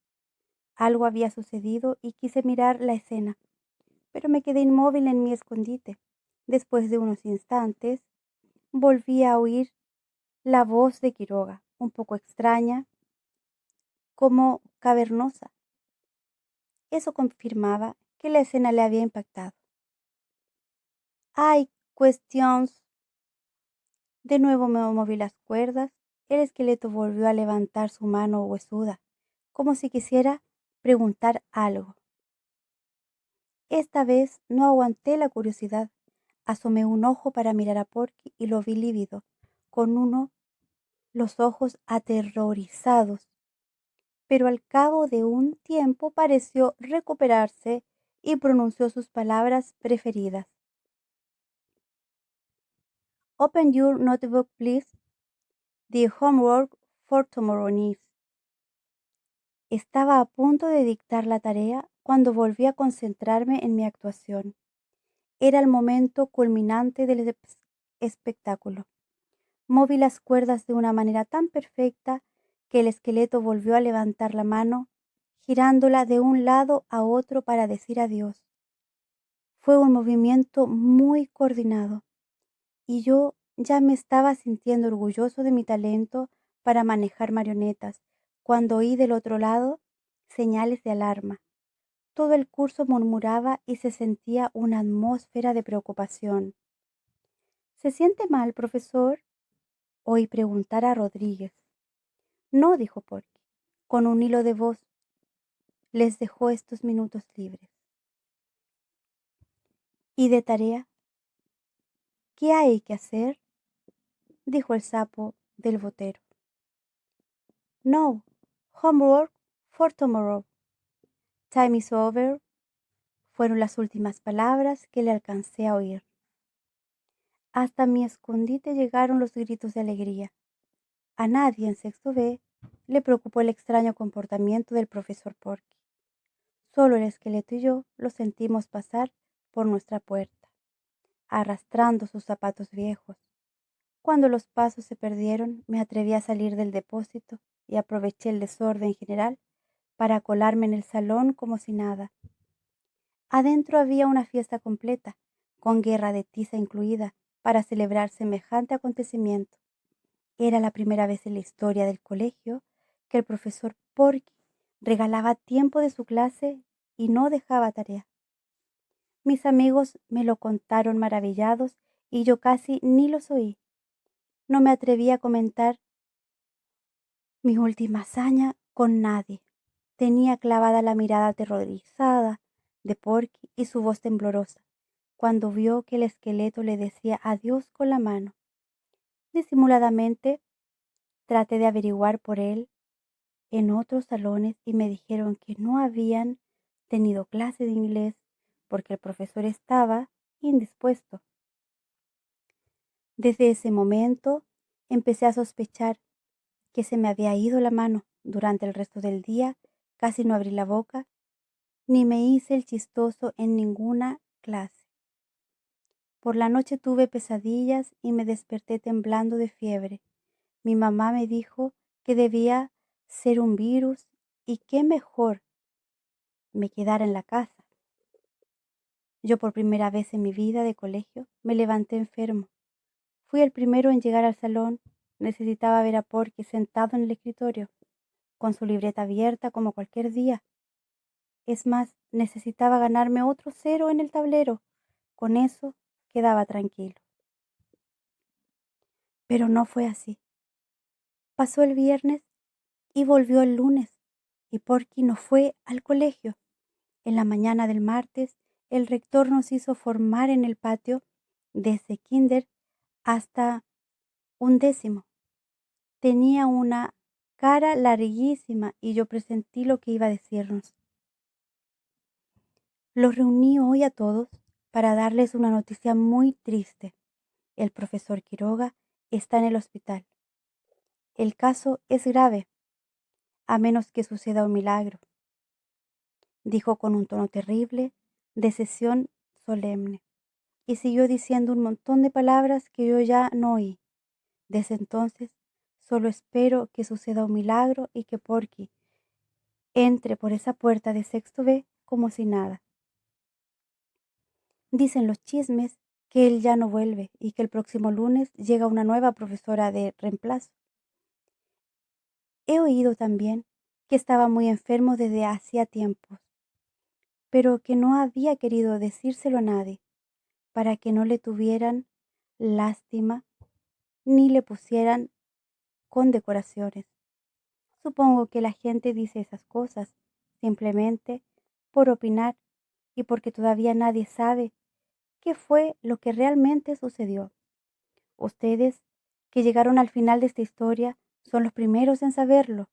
S1: Algo había sucedido y quise mirar la escena, pero me quedé inmóvil en mi escondite. Después de unos instantes, volví a oír la voz de Quiroga, un poco extraña, como cavernosa. Eso confirmaba que la escena le había impactado. Hay questions. De nuevo me moví las cuerdas. El esqueleto volvió a levantar su mano huesuda, como si quisiera preguntar algo. Esta vez no aguanté la curiosidad. Asomé un ojo para mirar a Porky y lo vi lívido, con los ojos aterrorizados. Pero al cabo de un tiempo pareció recuperarse y pronunció sus palabras preferidas. Open your notebook, please. The homework for tomorrow night. Estaba a punto de dictar la tarea cuando volví a concentrarme en mi actuación. Era el momento culminante del espectáculo. Moví las cuerdas de una manera tan perfecta que el esqueleto volvió a levantar la mano girándola de un lado a otro para decir adiós. Fue un movimiento muy coordinado y yo ya me estaba sintiendo orgulloso de mi talento para manejar marionetas cuando oí del otro lado señales de alarma. Todo el curso murmuraba y se sentía una atmósfera de preocupación. ¿Se siente mal, profesor?, oí preguntar a Rodríguez. No, dijo Porky, con un hilo de voz. Les dejó estos minutos libres. ¿Y de tarea? ¿Qué hay que hacer?, dijo el sapo del botero. No, homework for tomorrow. Time is over, fueron las últimas palabras que le alcancé a oír. Hasta mi escondite llegaron los gritos de alegría. A nadie en sexto B le preocupó el extraño comportamiento del profesor Porky. Solo el esqueleto y yo lo sentimos pasar por nuestra puerta, arrastrando sus zapatos viejos. Cuando los pasos se perdieron, me atreví a salir del depósito y aproveché el desorden general para colarme en el salón como si nada. Adentro había una fiesta completa, con guerra de tiza incluida, para celebrar semejante acontecimiento. Era la primera vez en la historia del colegio que el profesor Porky regalaba tiempo de su clase y no dejaba tarea. Mis amigos me lo contaron maravillados y yo casi ni los oí. No me atreví a comentar mi última hazaña con nadie. Tenía clavada la mirada aterrorizada de Porky y su voz temblorosa cuando vio que el esqueleto le decía adiós con la mano. Disimuladamente traté de averiguar por él en otros salones y me dijeron que no habían tenido clase de inglés porque el profesor estaba indispuesto. Desde ese momento empecé a sospechar que se me había ido la mano. Durante el resto del día casi no abrí la boca ni me hice el chistoso en ninguna clase. Por la noche tuve pesadillas y me desperté temblando de fiebre. Mi mamá me dijo que debía ser un virus y que mejor me quedara en la casa. Yo por primera vez en mi vida de colegio me levanté enfermo. Fui el primero en llegar al salón. Necesitaba ver a Porky sentado en el escritorio, con su libreta abierta como cualquier día. Es más, necesitaba ganarme otro 0 en el tablero. Con eso quedaba tranquilo. Pero no fue así. Pasó el viernes y volvió el lunes, y Porky no fue al colegio. En la mañana del martes, el rector nos hizo formar en el patio desde kinder hasta 11º. Tenía una cara larguísima y yo presentí lo que iba a decirnos. Los reuní hoy a todos para darles una noticia muy triste. El profesor Quiroga está en el hospital. El caso es grave, a menos que suceda un milagro, dijo con un tono terrible de sesión solemne, y siguió diciendo un montón de palabras que yo ya no oí. Desde entonces, solo espero que suceda un milagro y que Porky entre por esa puerta de sexto B como si nada. Dicen los chismes que él ya no vuelve y que el próximo lunes llega una nueva profesora de reemplazo. He oído también que estaba muy enfermo desde hacía tiempos, pero que no había querido decírselo a nadie para que no le tuvieran lástima ni le pusieran condecoraciones. Supongo que la gente dice esas cosas simplemente por opinar y porque todavía nadie sabe qué fue lo que realmente sucedió. Ustedes, que llegaron al final de esta historia, son los primeros en saberlo.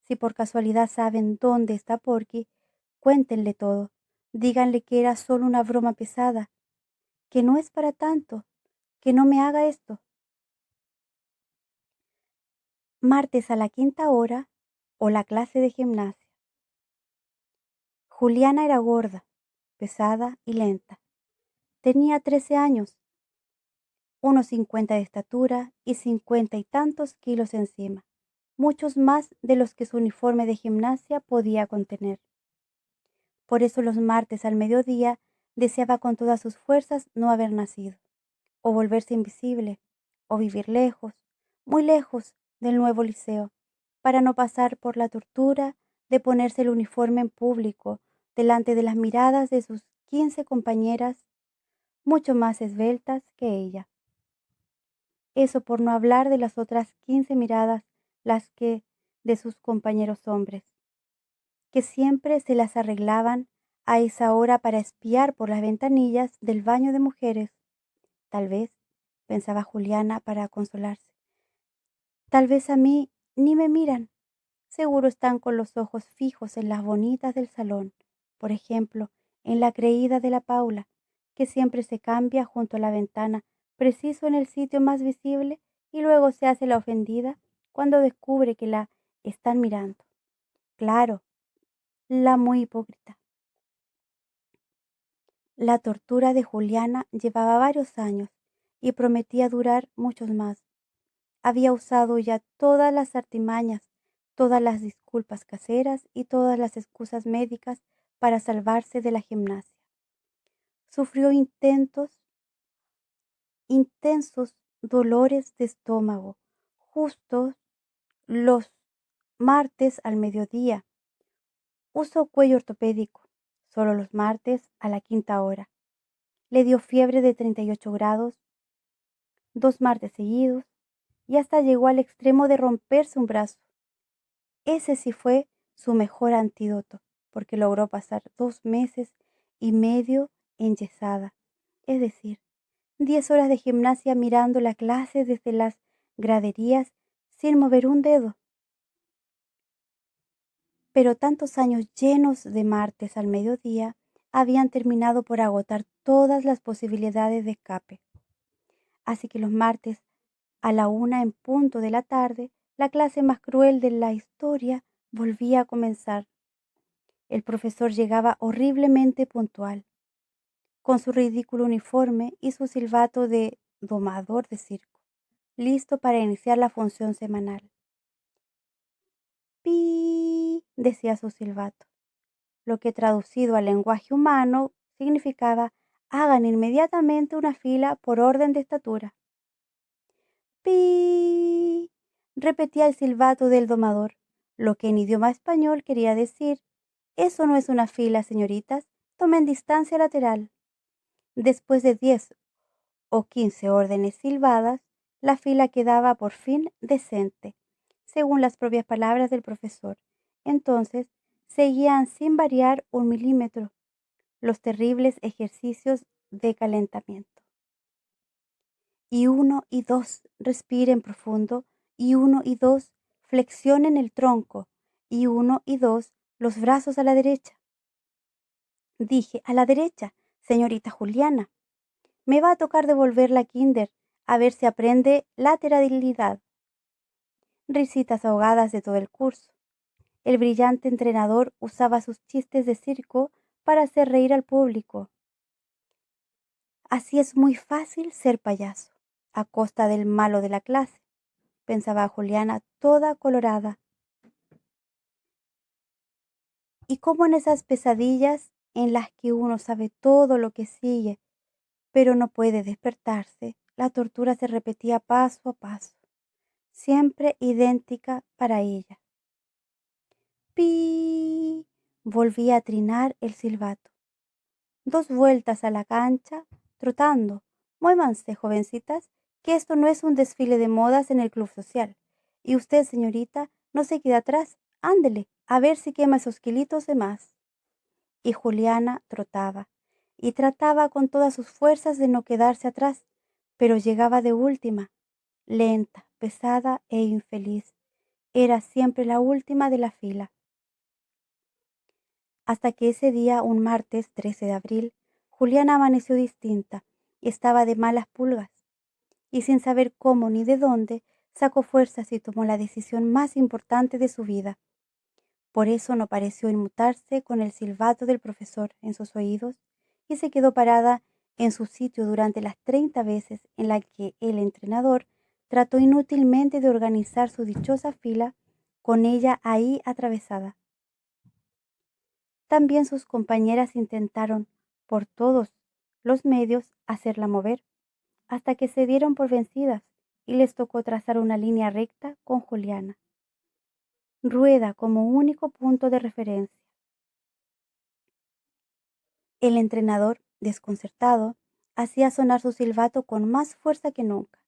S1: Si por casualidad saben dónde está Porky, cuéntenle todo. Díganle que era solo una broma pesada, que no es para tanto, que no me haga esto. Martes a la 5ª hora o la clase de gimnasia. Juliana era gorda, pesada y lenta. Tenía 13 años, unos 50 de estatura y 50 y tantos kilos encima. muchos más de los que su uniforme de gimnasia podía contener. Por eso los martes al mediodía deseaba con todas sus fuerzas no haber nacido, o volverse invisible, o vivir lejos, muy lejos del nuevo liceo, para no pasar por la tortura de ponerse el uniforme en público delante de las miradas de sus 15 compañeras, mucho más esbeltas que ella. Eso por no hablar de las otras 15 miradas, las que de sus compañeros hombres, que siempre se las arreglaban a esa hora para espiar por las ventanillas del baño de mujeres. Tal vez, pensaba Juliana para consolarse, tal vez a mí ni me miran. Seguro están con los ojos fijos en las bonitas del salón, por ejemplo, en la creída de la Paula, que siempre se cambia junto a la ventana, preciso en el sitio más visible, y luego se hace la ofendida cuando descubre que la están mirando. Claro, la muy hipócrita. La tortura de Juliana llevaba varios años y prometía durar muchos más. Había usado ya todas las artimañas, todas las disculpas caseras y todas las excusas médicas para salvarse de la gimnasia. Sufrió intensos dolores de estómago, justo los martes al mediodía. Usó cuello ortopédico, solo los martes a la quinta hora. Le dio fiebre de 38 grados, 2 martes seguidos, y hasta llegó al extremo de romperse un brazo. Ese sí fue su mejor antídoto, porque logró pasar 2 meses y medio enyesada, es decir, 10 horas de gimnasia mirando la clase desde las graderías sin mover un dedo. Pero tantos años llenos de martes al mediodía habían terminado por agotar todas las posibilidades de escape. Así que los martes a la 1 en punto de la tarde, la clase más cruel de la historia volvía a comenzar. El profesor llegaba horriblemente puntual, con su ridículo uniforme y su silbato de domador de circo, listo para iniciar la función semanal. ¡Pi! Decía su silbato, lo que traducido al lenguaje humano significaba: hagan inmediatamente una fila por orden de estatura. ¡Pi! Repetía el silbato del domador, lo que en idioma español quería decir: eso no es una fila, señoritas, tomen distancia lateral. Después de 10 o 15 órdenes silbadas, la fila quedaba por fin decente, según las propias palabras del profesor. Entonces seguían sin variar un milímetro los terribles ejercicios de calentamiento. Y 1 y 2 respiren profundo, y 1 y 2 flexionen el tronco, y 1 y 2 los brazos a la derecha. Dije, a la derecha, señorita Juliana. Me va a tocar devolver la kinder, a ver si aprende lateralidad. Risitas ahogadas de todo el curso. El brillante entrenador usaba sus chistes de circo para hacer reír al público. Así es muy fácil ser payaso, a costa del malo de la clase, pensaba Juliana toda colorada. Y como en esas pesadillas en las que uno sabe todo lo que sigue, pero no puede despertarse, la tortura se repetía paso a paso, siempre idéntica para ella. ¡Pi! Volvía a trinar el silbato. 2 vueltas a la cancha, trotando. Muévanse, jovencitas, que esto no es un desfile de modas en el club social. Y usted, señorita, no se quede atrás. Ándele, a ver si quema esos kilitos de más. Y Juliana trotaba, y trataba con todas sus fuerzas de no quedarse atrás, pero llegaba de última, lenta, pesada e infeliz. Era siempre la última de la fila. Hasta que ese día, un martes 13 de abril, Juliana amaneció distinta, estaba de malas pulgas, y sin saber cómo ni de dónde, sacó fuerzas y tomó la decisión más importante de su vida. Por eso no pareció inmutarse con el silbato del profesor en sus oídos y se quedó parada en su sitio durante las 30 veces en las que el entrenador trató inútilmente de organizar su dichosa fila con ella ahí atravesada. También sus compañeras intentaron por todos los medios hacerla mover, hasta que se dieron por vencidas y les tocó trazar una línea recta con Juliana, Rueda como único punto de referencia. El entrenador, desconcertado, hacía sonar su silbato con más fuerza que nunca,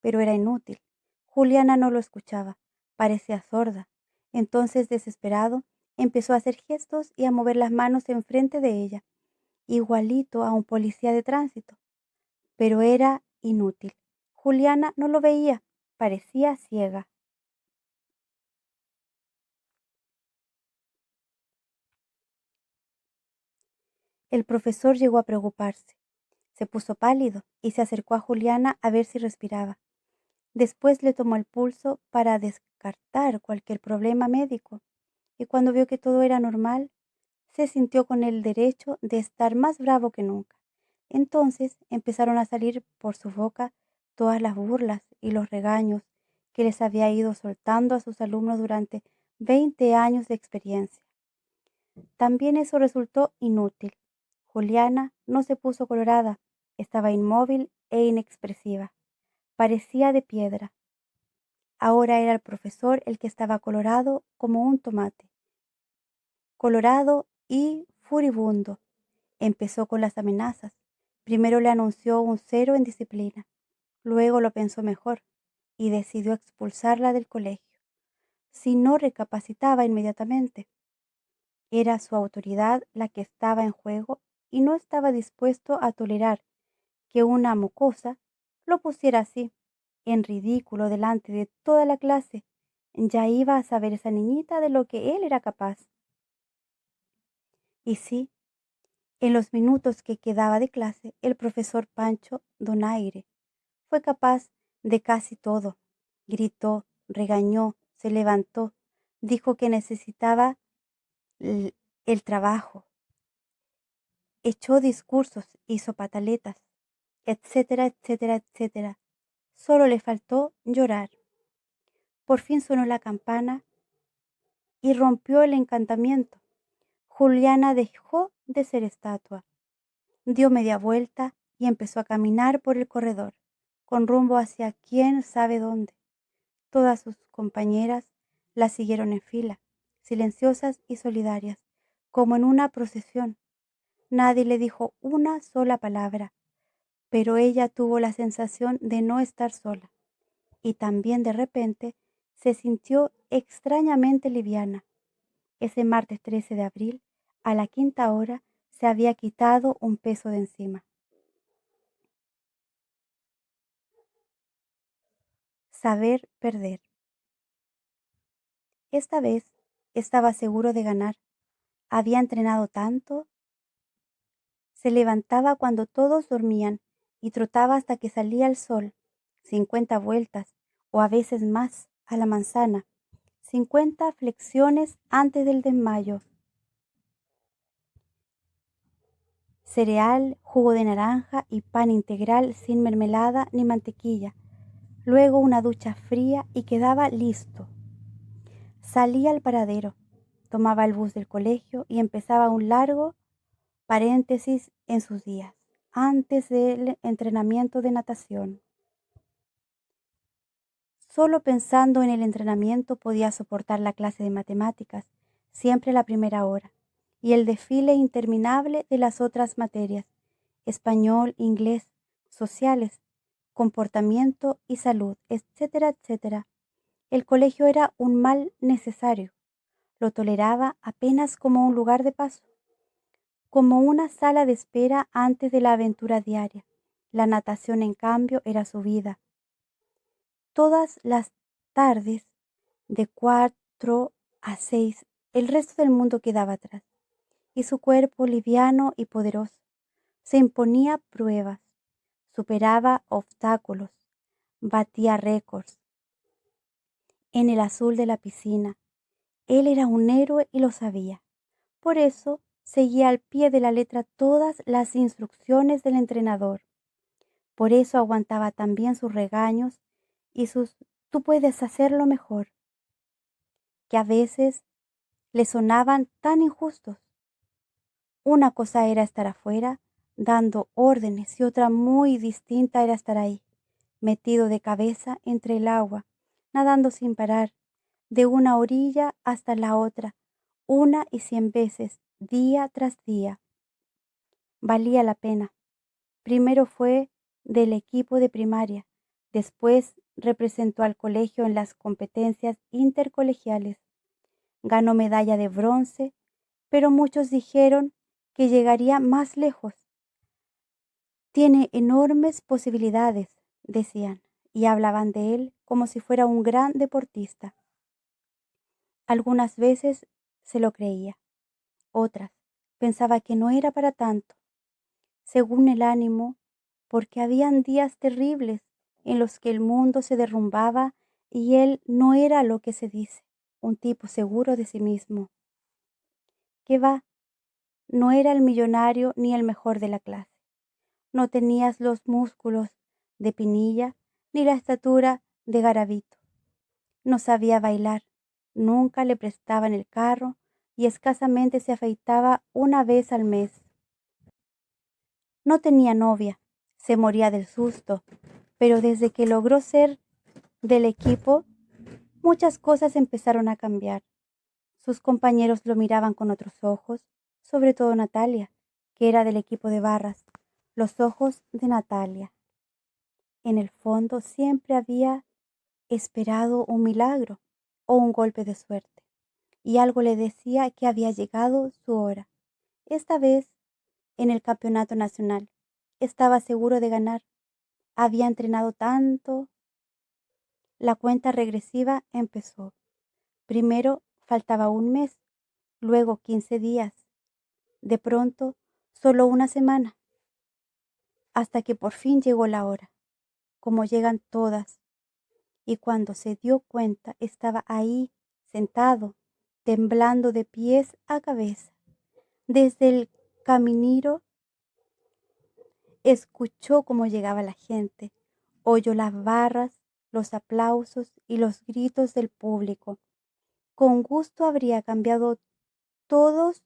S1: pero era inútil. Juliana no lo escuchaba, parecía sorda. Entonces, desesperado, empezó a hacer gestos y a mover las manos enfrente de ella, igualito a un policía de tránsito. Pero era inútil. Juliana no lo veía, parecía ciega. El profesor llegó a preocuparse. Se puso pálido y se acercó a Juliana a ver si respiraba. Después le tomó el pulso para descartar cualquier problema médico y cuando vio que todo era normal, se sintió con el derecho de estar más bravo que nunca. Entonces empezaron a salir por su boca todas las burlas y los regaños que les había ido soltando a sus alumnos durante 20 años de experiencia. También eso resultó inútil. Juliana no se puso colorada, estaba inmóvil e inexpresiva. Parecía de piedra. Ahora era el profesor el que estaba colorado como un tomate. Colorado y furibundo. Empezó con las amenazas. Primero le anunció un 0 en disciplina. Luego lo pensó mejor y decidió expulsarla del colegio, si no recapacitaba inmediatamente. Era su autoridad la que estaba en juego y no estaba dispuesto a tolerar que una mocosa lo pusiera así, en ridículo delante de toda la clase. Ya iba a saber esa niñita de lo que él era capaz. Y sí, en los minutos que quedaba de clase, el profesor Pancho Donaire fue capaz de casi todo. Gritó, regañó, se levantó, dijo que necesitaba el trabajo, echó discursos, hizo pataletas, etcétera, etcétera, etcétera. Solo le faltó llorar. Por fin sonó la campana y rompió el encantamiento. Juliana dejó de ser estatua, dio media vuelta y empezó a caminar por el corredor, con rumbo hacia quién sabe dónde. Todas sus compañeras la siguieron en fila, silenciosas y solidarias, como en una procesión. Nadie le dijo una sola palabra, pero ella tuvo la sensación de no estar sola y también de repente se sintió extrañamente liviana. Ese martes 13 de abril, a la quinta hora, se había quitado un peso de encima. Saber perder. Esta vez estaba seguro de ganar. Había entrenado tanto. Se levantaba cuando todos dormían y trotaba hasta que salía el sol, 50 vueltas o a veces más a la manzana, 50 flexiones antes del desmayo. Cereal, jugo de naranja y pan integral sin mermelada ni mantequilla. Luego una ducha fría y quedaba listo. Salía al paradero, tomaba el bus del colegio y empezaba un largo paréntesis en sus días, antes del entrenamiento de natación. Solo pensando en el entrenamiento podía soportar la clase de matemáticas, siempre a la primera hora, y el desfile interminable de las otras materias, español, inglés, sociales, comportamiento y salud, etcétera, etcétera. El colegio era un mal necesario. Lo toleraba apenas como un lugar de paso, como una sala de espera antes de la aventura diaria. La natación, en cambio, era su vida. Todas las tardes, de 4 a 6, el resto del mundo quedaba atrás, y su cuerpo, liviano y poderoso, se imponía pruebas, superaba obstáculos, batía récords. En el azul de la piscina, él era un héroe y lo sabía. Por eso seguía al pie de la letra todas las instrucciones del entrenador. Por eso aguantaba también sus regaños y sus "tú puedes hacerlo mejor". que a veces le sonaban tan injustos. Una cosa era estar afuera, dando órdenes, y otra muy distinta era estar ahí, metido de cabeza entre el agua, nadando sin parar, de una orilla hasta la otra, 1 y 100 veces, día tras día. Valía la pena. Primero fue del equipo de primaria, después representó al colegio en las competencias intercolegiales. Ganó medalla de bronce, pero muchos dijeron que llegaría más lejos. Tiene enormes posibilidades, decían, y hablaban de él como si fuera un gran deportista. Algunas veces se lo creía, otras pensaba que no era para tanto, según el ánimo, porque habían días terribles en los que el mundo se derrumbaba y él no era lo que se dice, un tipo seguro de sí mismo. ¿Qué va? No era el millonario ni el mejor de la clase. No tenías los músculos de Pinilla ni la estatura de Garavito. No sabía bailar, nunca le prestaban el carro y escasamente se afeitaba 1 vez al mes. No tenía novia, se moría del susto, pero desde que logró ser del equipo, muchas cosas empezaron a cambiar. Sus compañeros lo miraban con otros ojos, sobre todo Natalia, que era del equipo de barras. Los ojos de Natalia. En el fondo siempre había esperado un milagro o un golpe de suerte, y algo le decía que había llegado su hora. Esta vez, en el campeonato nacional, estaba seguro de ganar. Había entrenado tanto. La cuenta regresiva empezó. Primero faltaba un mes, luego 15 días, de pronto solo una semana, hasta que por fin llegó la hora, como llegan todas, y cuando se dio cuenta estaba ahí, sentado, temblando de pies a cabeza. Desde el caminiro escuchó cómo llegaba la gente, oyó las barras, los aplausos y los gritos del público. Con gusto habría cambiado todos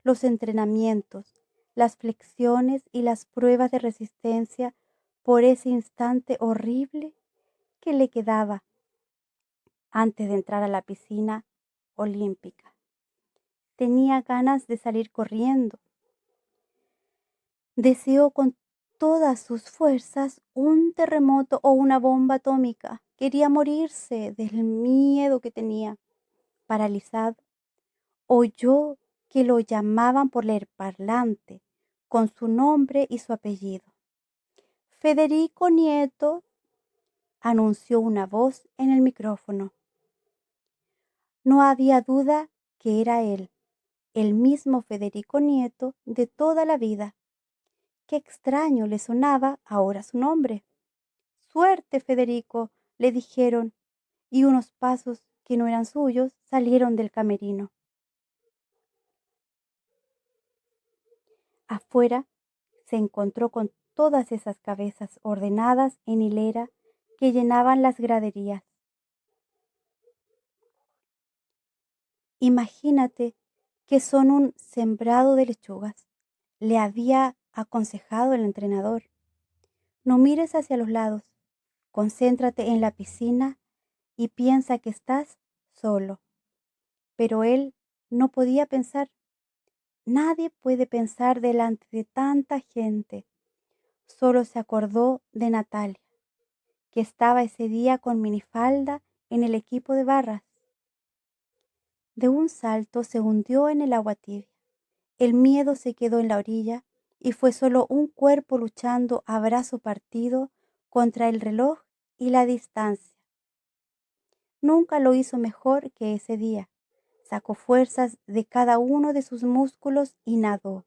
S1: los entrenamientos, las flexiones y las pruebas de resistencia por ese instante horrible que le quedaba antes de entrar a la piscina olímpica. Tenía ganas de salir corriendo. Deseó con todas sus fuerzas un terremoto o una bomba atómica. Quería morirse del miedo que tenía. Paralizado, oyó que lo llamaban por el parlante, con su nombre y su apellido. Federico Nieto, anunció una voz en el micrófono. No había duda que era él, el mismo Federico Nieto de toda la vida. Qué extraño le sonaba ahora su nombre. Suerte, Federico, le dijeron, y unos pasos que no eran suyos salieron del camerino. Afuera se encontró con todas esas cabezas ordenadas en hilera que llenaban las graderías. Imagínate que son un sembrado de lechugas, le había aconsejado el entrenador. No mires hacia los lados, concéntrate en la piscina y piensa que estás solo. Pero él no podía pensar. Nadie puede pensar delante de tanta gente. Solo se acordó de Natalia, que estaba ese día con minifalda en el equipo de barras. De un salto se hundió en el agua tibia. El miedo se quedó en la orilla y fue solo un cuerpo luchando a brazo partido contra el reloj y la distancia. Nunca lo hizo mejor que ese día. Sacó fuerzas de cada uno de sus músculos y nadó.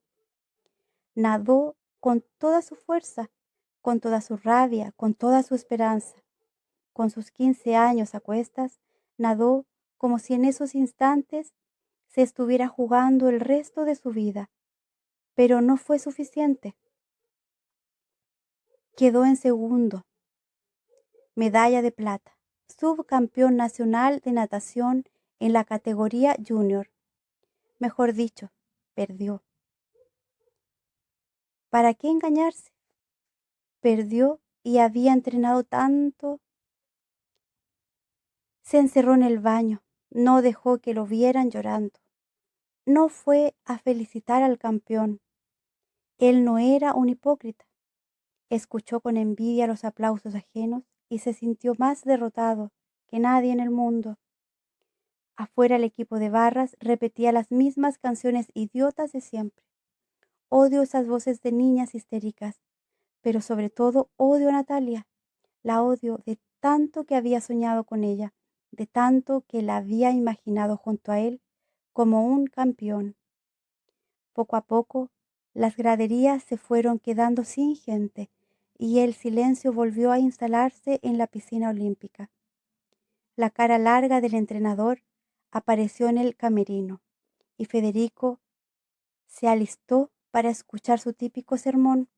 S1: Nadó con toda su fuerza, con toda su rabia, con toda su esperanza. Con sus 15 años a cuestas, nadó como si en esos instantes se estuviera jugando el resto de su vida. Pero no fue suficiente. Quedó en segundo, medalla de plata, subcampeón nacional de natación en la categoría junior. Mejor dicho, perdió. ¿Para qué engañarse? Perdió y había entrenado tanto. Se encerró en el baño, no dejó que lo vieran llorando. No fue a felicitar al campeón. Él no era un hipócrita. Escuchó con envidia los aplausos ajenos y se sintió más derrotado que nadie en el mundo. Afuera el equipo de barras repetía las mismas canciones idiotas de siempre. Odio esas voces de niñas histéricas, pero sobre todo odio a Natalia. La odio de tanto que había soñado con ella, de tanto que la había imaginado junto a él como un campeón. Poco a poco, las graderías se fueron quedando sin gente y el silencio volvió a instalarse en la piscina olímpica. La cara larga del entrenador apareció en el camerino y Federico se alistó para escuchar su típico sermón.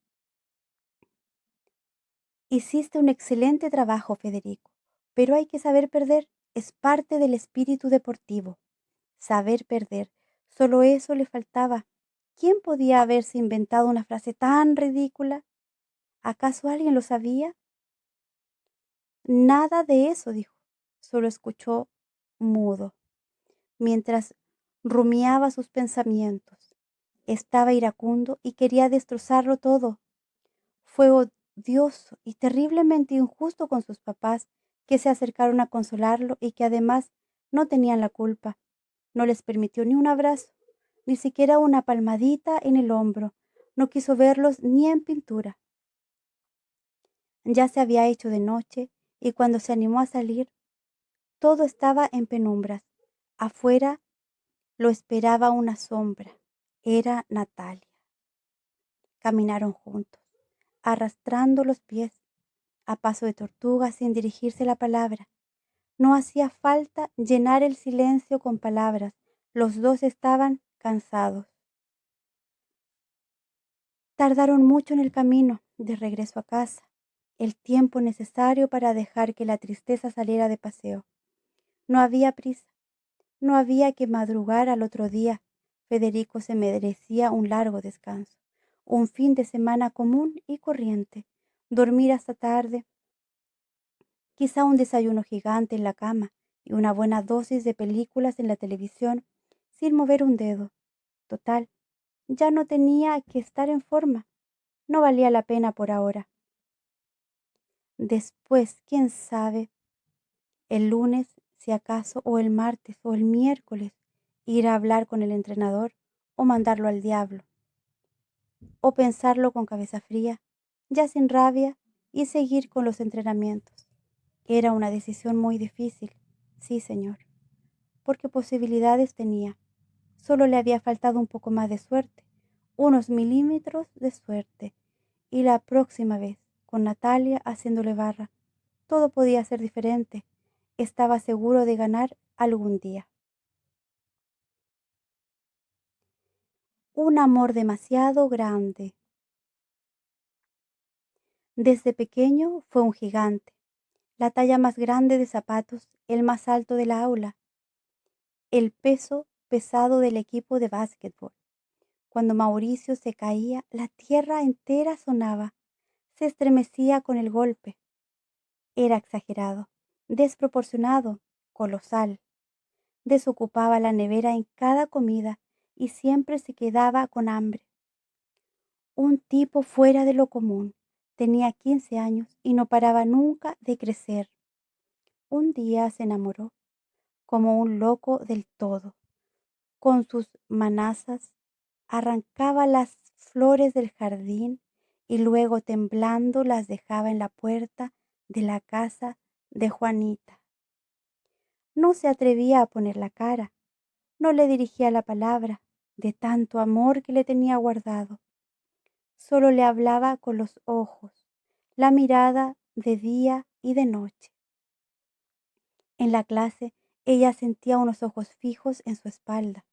S1: Hiciste un excelente trabajo, Federico, pero hay que saber perder. Es parte del espíritu deportivo. Saber perder. Solo eso le faltaba. ¿Quién podía haberse inventado una frase tan ridícula? ¿Acaso alguien lo sabía? Nada de eso, dijo. Solo escuchó mudo, mientras rumiaba sus pensamientos. Estaba iracundo y quería destrozarlo todo. Fue odioso y terriblemente injusto con sus papás, que se acercaron a consolarlo y que además no tenían la culpa. No les permitió ni un abrazo, ni siquiera una palmadita en el hombro. No quiso verlos ni en pintura. Ya se había hecho de noche y cuando se animó a salir, todo estaba en penumbras. Afuera lo esperaba una sombra. Era Natalia. Caminaron juntos, arrastrando los pies, a paso de tortuga sin dirigirse la palabra. No hacía falta llenar el silencio con palabras. Los dos estaban cansados. Tardaron mucho en el camino de regreso a casa, el tiempo necesario para dejar que la tristeza saliera de paseo. No había prisa, no había que madrugar al otro día. Federico se merecía un largo descanso, un fin de semana común y corriente, dormir hasta tarde, quizá un desayuno gigante en la cama y una buena dosis de películas en la televisión sin mover un dedo. Total, ya no tenía que estar en forma. No valía la pena por ahora. Después, quién sabe, el lunes, si acaso, o el martes, o el miércoles, ir a hablar con el entrenador, o mandarlo al diablo, o pensarlo con cabeza fría, ya sin rabia, y seguir con los entrenamientos. Era una decisión muy difícil, sí, señor, porque posibilidades tenía. Solo le había faltado un poco más de suerte, unos milímetros de suerte, y la próxima vez, con Natalia haciéndole barra, todo podía ser diferente. Estaba seguro de ganar algún día. Un amor demasiado grande. Desde pequeño fue un gigante, la talla más grande de zapatos, el más alto de la aula, el peso pesado del equipo de básquetbol. Cuando Mauricio se caía, la tierra entera sonaba, se estremecía con el golpe. Era exagerado, desproporcionado, colosal. Desocupaba la nevera en cada comida y siempre se quedaba con hambre. Un tipo fuera de lo común. Tenía 15 años y no paraba nunca de crecer. Un día se enamoró, como un loco del todo. Con sus manazas arrancaba las flores del jardín y luego temblando las dejaba en la puerta de la casa de Juanita. No se atrevía a poner la cara, no le dirigía la palabra de tanto amor que le tenía guardado. Solo le hablaba con los ojos, la mirada de día y de noche. En la clase ella sentía unos ojos fijos en su espalda.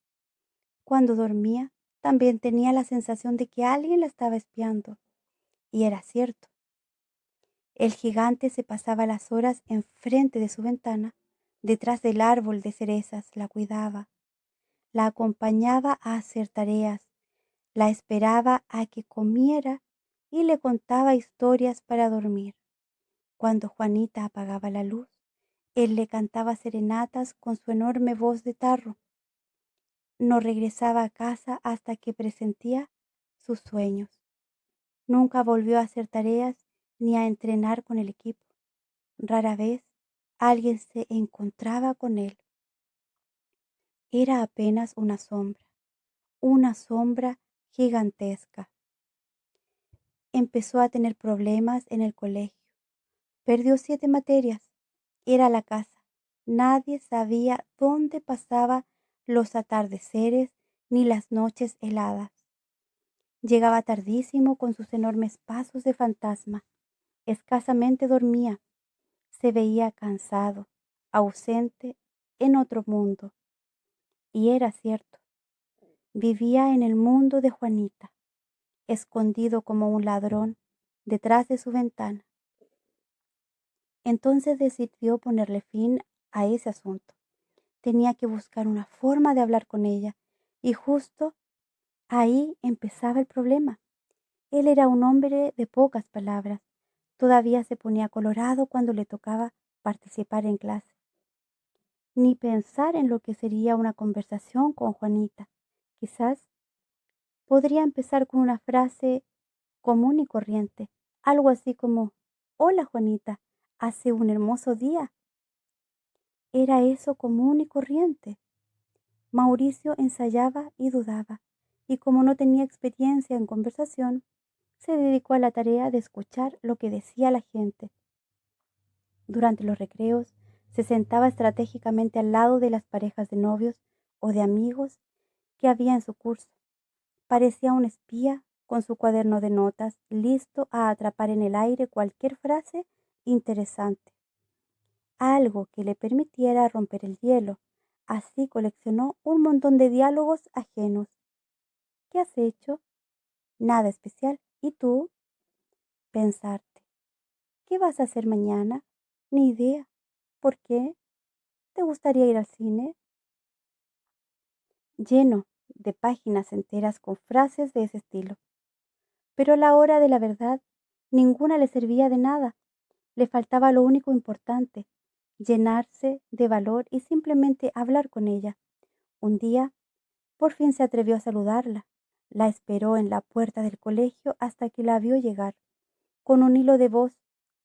S1: Cuando dormía, también tenía la sensación de que alguien la estaba espiando. Y era cierto. El gigante se pasaba las horas enfrente de su ventana, Detrás del árbol de cerezas la cuidaba, la acompañaba a hacer tareas, la esperaba a que comiera y le contaba historias para dormir. Cuando Juanita apagaba la luz, él le cantaba serenatas con su enorme voz de tarro. No regresaba a casa hasta que presentía sus sueños. Nunca volvió a hacer tareas ni a entrenar con el equipo. Rara vez alguien se encontraba con él. Era apenas una sombra gigantesca. Empezó a tener problemas en el colegio. Perdió 7 materias. Era la casa. Nadie sabía dónde pasaba los atardeceres ni las noches heladas. Llegaba tardísimo con sus enormes pasos de fantasma. Escasamente dormía. Se veía cansado, ausente, en otro mundo. Y era cierto. Vivía en el mundo de Juanita, escondido como un ladrón detrás de su ventana. Entonces decidió ponerle fin a ese asunto. Tenía que buscar una forma de hablar con ella, y justo ahí empezaba el problema. Él era un hombre de pocas palabras. Todavía se ponía colorado cuando le tocaba participar en clase. Ni pensar en lo que sería una conversación con Juanita. Quizás podría empezar con una frase común y corriente, algo así como: hola Juanita, hace un hermoso día. Era eso común y corriente. Mauricio ensayaba y dudaba, y como no tenía experiencia en conversación, se dedicó a la tarea de escuchar lo que decía la gente. Durante los recreos, se sentaba estratégicamente al lado de las parejas de novios o de amigos que había en su curso. Parecía un espía con su cuaderno de notas, listo a atrapar en el aire cualquier frase interesante, algo que le permitiera romper el hielo. Así coleccionó un montón de diálogos ajenos. ¿Qué has hecho? Nada especial. ¿Y tú? Pensarte. ¿Qué vas a hacer mañana? Ni idea. ¿Por qué? ¿Te gustaría ir al cine? Lleno de páginas enteras con frases de ese estilo. Pero a la hora de la verdad, ninguna le servía de nada. Le faltaba lo único importante: llenarse de valor y simplemente hablar con ella. Un día, por fin se atrevió a saludarla. La esperó en la puerta del colegio hasta que la vio llegar. Con un hilo de voz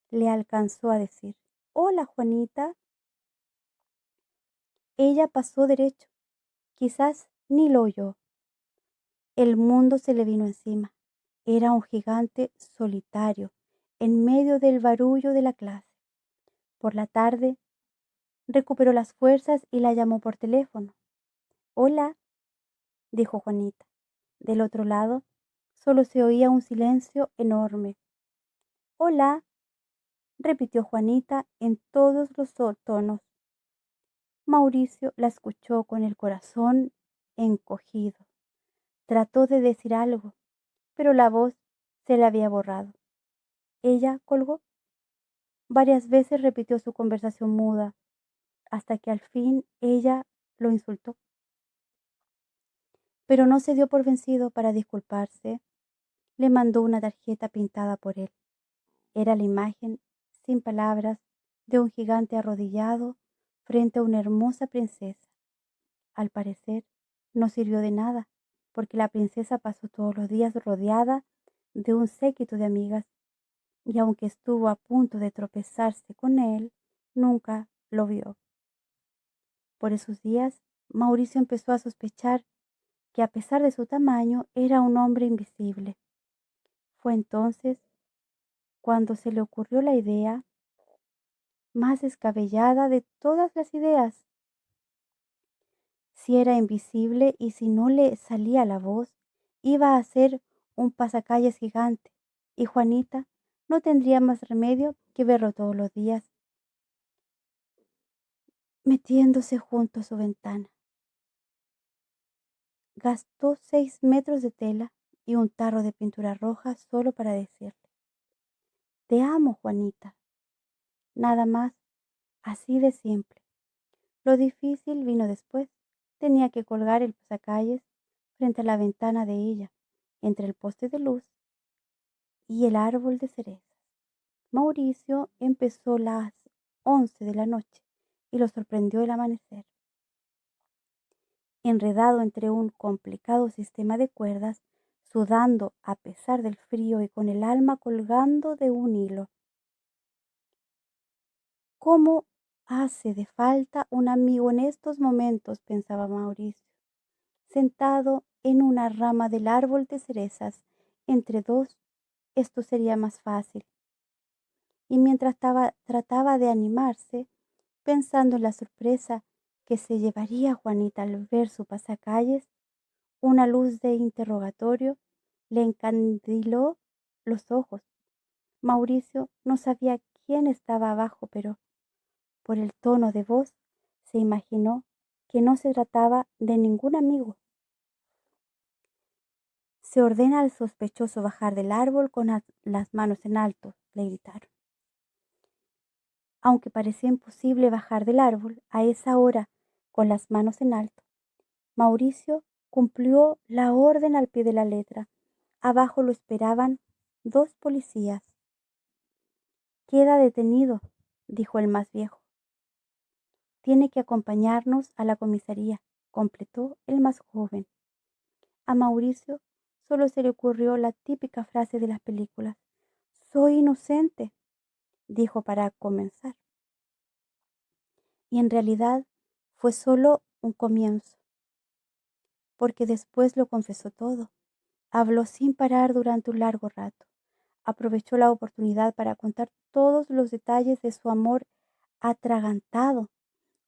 S1: le alcanzó a decir: hola, Juanita. Ella pasó derecho. Quizás ni lo oyó. El mundo se le vino encima. Era un gigante solitario en medio del barullo de la clase. Por la tarde, recuperó las fuerzas y la llamó por teléfono. Hola, dijo Juanita. Del otro lado, solo se oía un silencio enorme. Hola, repitió Juanita en todos los tonos. Mauricio la escuchó con el corazón encogido. Trató de decir algo, pero la voz se le había borrado. Ella colgó. Varias veces repitió su conversación muda, hasta que al fin ella lo insultó. Pero no se dio por vencido. Para disculparse, le mandó una tarjeta pintada por él. Era la imagen, sin palabras, de un gigante arrodillado frente a una hermosa princesa. Al parecer, no sirvió de nada, porque la princesa pasó todos los días rodeada de un séquito de amigas, y aunque estuvo a punto de tropezarse con él, nunca lo vio. Por esos días, Mauricio empezó a sospechar que, a pesar de su tamaño, era un hombre invisible. Fue entonces cuando se le ocurrió la idea más descabellada de todas las ideas. Si era invisible y si no le salía la voz, iba a ser un pasacalles gigante, y Juanita no tendría más remedio que verlo todos los días, metiéndose junto a su ventana. Gastó 6 metros de tela y un tarro de pintura roja solo para decirle: te amo, Juanita. Nada más, así de simple. Lo difícil vino después. Tenía que colgar el pasacalles frente a la ventana de ella, entre el poste de luz y el árbol de cerezas. Mauricio empezó las 11 de la noche y lo sorprendió el amanecer. Enredado entre un complicado sistema de cuerdas, sudando a pesar del frío y con el alma colgando de un hilo. ¿Cómo hace de falta un amigo en estos momentos?, pensaba Mauricio, sentado en una rama del árbol de cerezas. Entre dos, esto sería más fácil. Y mientras trataba de animarse, pensando en la sorpresa que se llevaría Juanita al ver su pasacalles, una luz de interrogatorio le encandiló los ojos. Mauricio no sabía quién estaba abajo, pero por el tono de voz se imaginó que no se trataba de ningún amigo. Se ordena al sospechoso bajar del árbol con las manos en alto, le gritaron. Aunque parecía imposible bajar del árbol a esa hora con las manos en alto, Mauricio cumplió la orden al pie de la letra. Abajo lo esperaban dos policías. Queda detenido, dijo el más viejo. Tiene que acompañarnos a la comisaría, completó el más joven. A Mauricio solo se le ocurrió la típica frase de las películas. Soy inocente, dijo para comenzar. Y en realidad fue solo un comienzo, porque después lo confesó todo. Habló sin parar durante un largo rato. Aprovechó la oportunidad para contar todos los detalles de su amor atragantado.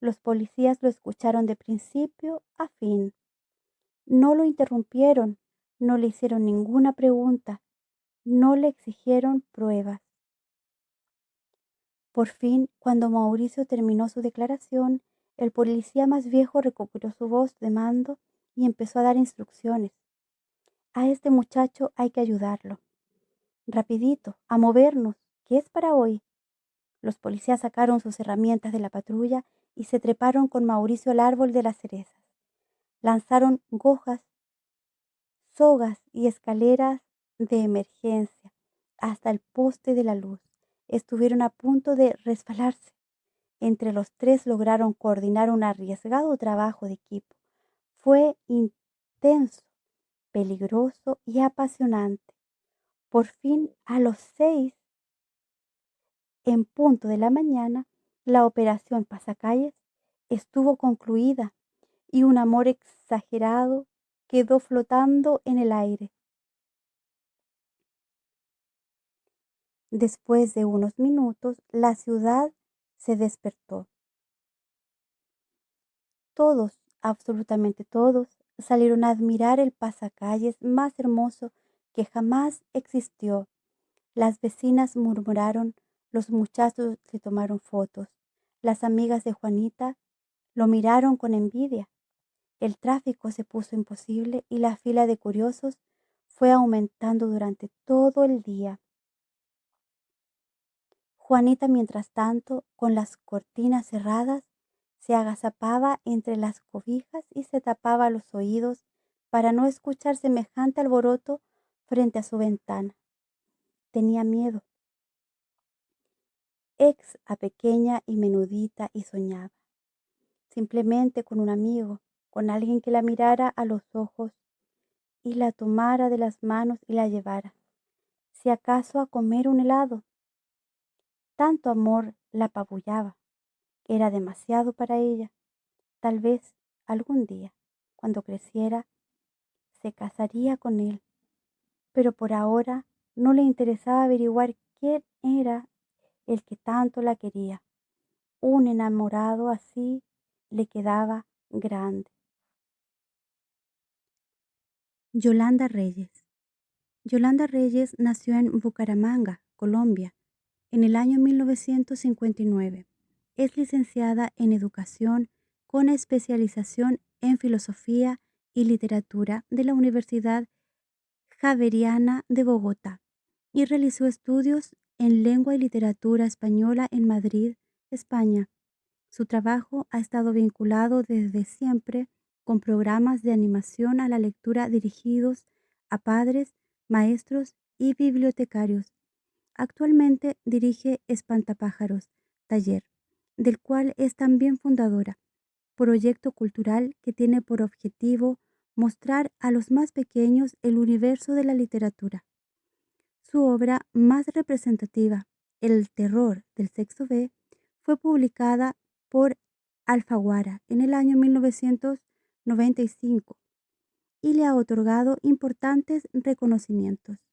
S1: Los policías lo escucharon de principio a fin. No lo interrumpieron, no le hicieron ninguna pregunta, no le exigieron pruebas. Por fin, cuando Mauricio terminó su declaración, el policía más viejo recuperó su voz de mando y empezó a dar instrucciones. A este muchacho hay que ayudarlo. Rapidito, a movernos, que es para hoy. Los policías sacaron sus herramientas de la patrulla y se treparon con Mauricio al árbol de las cerezas. Lanzaron gojas, sogas y escaleras de emergencia hasta el poste de la luz. Estuvieron a punto de resbalarse. Entre los tres lograron coordinar un arriesgado trabajo de equipo. Fue intenso, peligroso y apasionante. Por fin, a los 6 en punto de la mañana, la operación Pasacalles estuvo concluida y un amor exagerado quedó flotando en el aire. Después de unos minutos, la ciudad se despertó. Todos, absolutamente todos, salieron a admirar el pasacalles más hermoso que jamás existió. Las vecinas murmuraron, los muchachos le tomaron fotos, las amigas de Juanita lo miraron con envidia. El tráfico se puso imposible y la fila de curiosos fue aumentando durante todo el día. Juanita, mientras tanto, con las cortinas cerradas, se agazapaba entre las cobijas y se tapaba los oídos para no escuchar semejante alboroto frente a su ventana. Tenía miedo. A pequeña y menudita y soñaba, simplemente con un amigo, con alguien que la mirara a los ojos y la tomara de las manos y la llevara, si acaso a comer un helado. Tanto amor la apabullaba. Era demasiado para ella. Tal vez algún día, cuando creciera, se casaría con él, pero por ahora no le interesaba averiguar quién era el que tanto la quería. Un enamorado así le quedaba grande. Yolanda Reyes. Yolanda Reyes nació en Bucaramanga, Colombia, en el año 1959. Es licenciada en Educación con especialización en Filosofía y Literatura de la Universidad Javeriana de Bogotá y realizó estudios en Lengua y Literatura Española en Madrid, España. Su trabajo ha estado vinculado desde siempre con programas de animación a la lectura dirigidos a padres, maestros y bibliotecarios. Actualmente dirige Espantapájaros, taller, del cual es también fundadora, proyecto cultural que tiene por objetivo mostrar a los más pequeños el universo de la literatura. Su obra más representativa, El terror del sexo B, fue publicada por Alfaguara en el año 1995 y le ha otorgado importantes reconocimientos.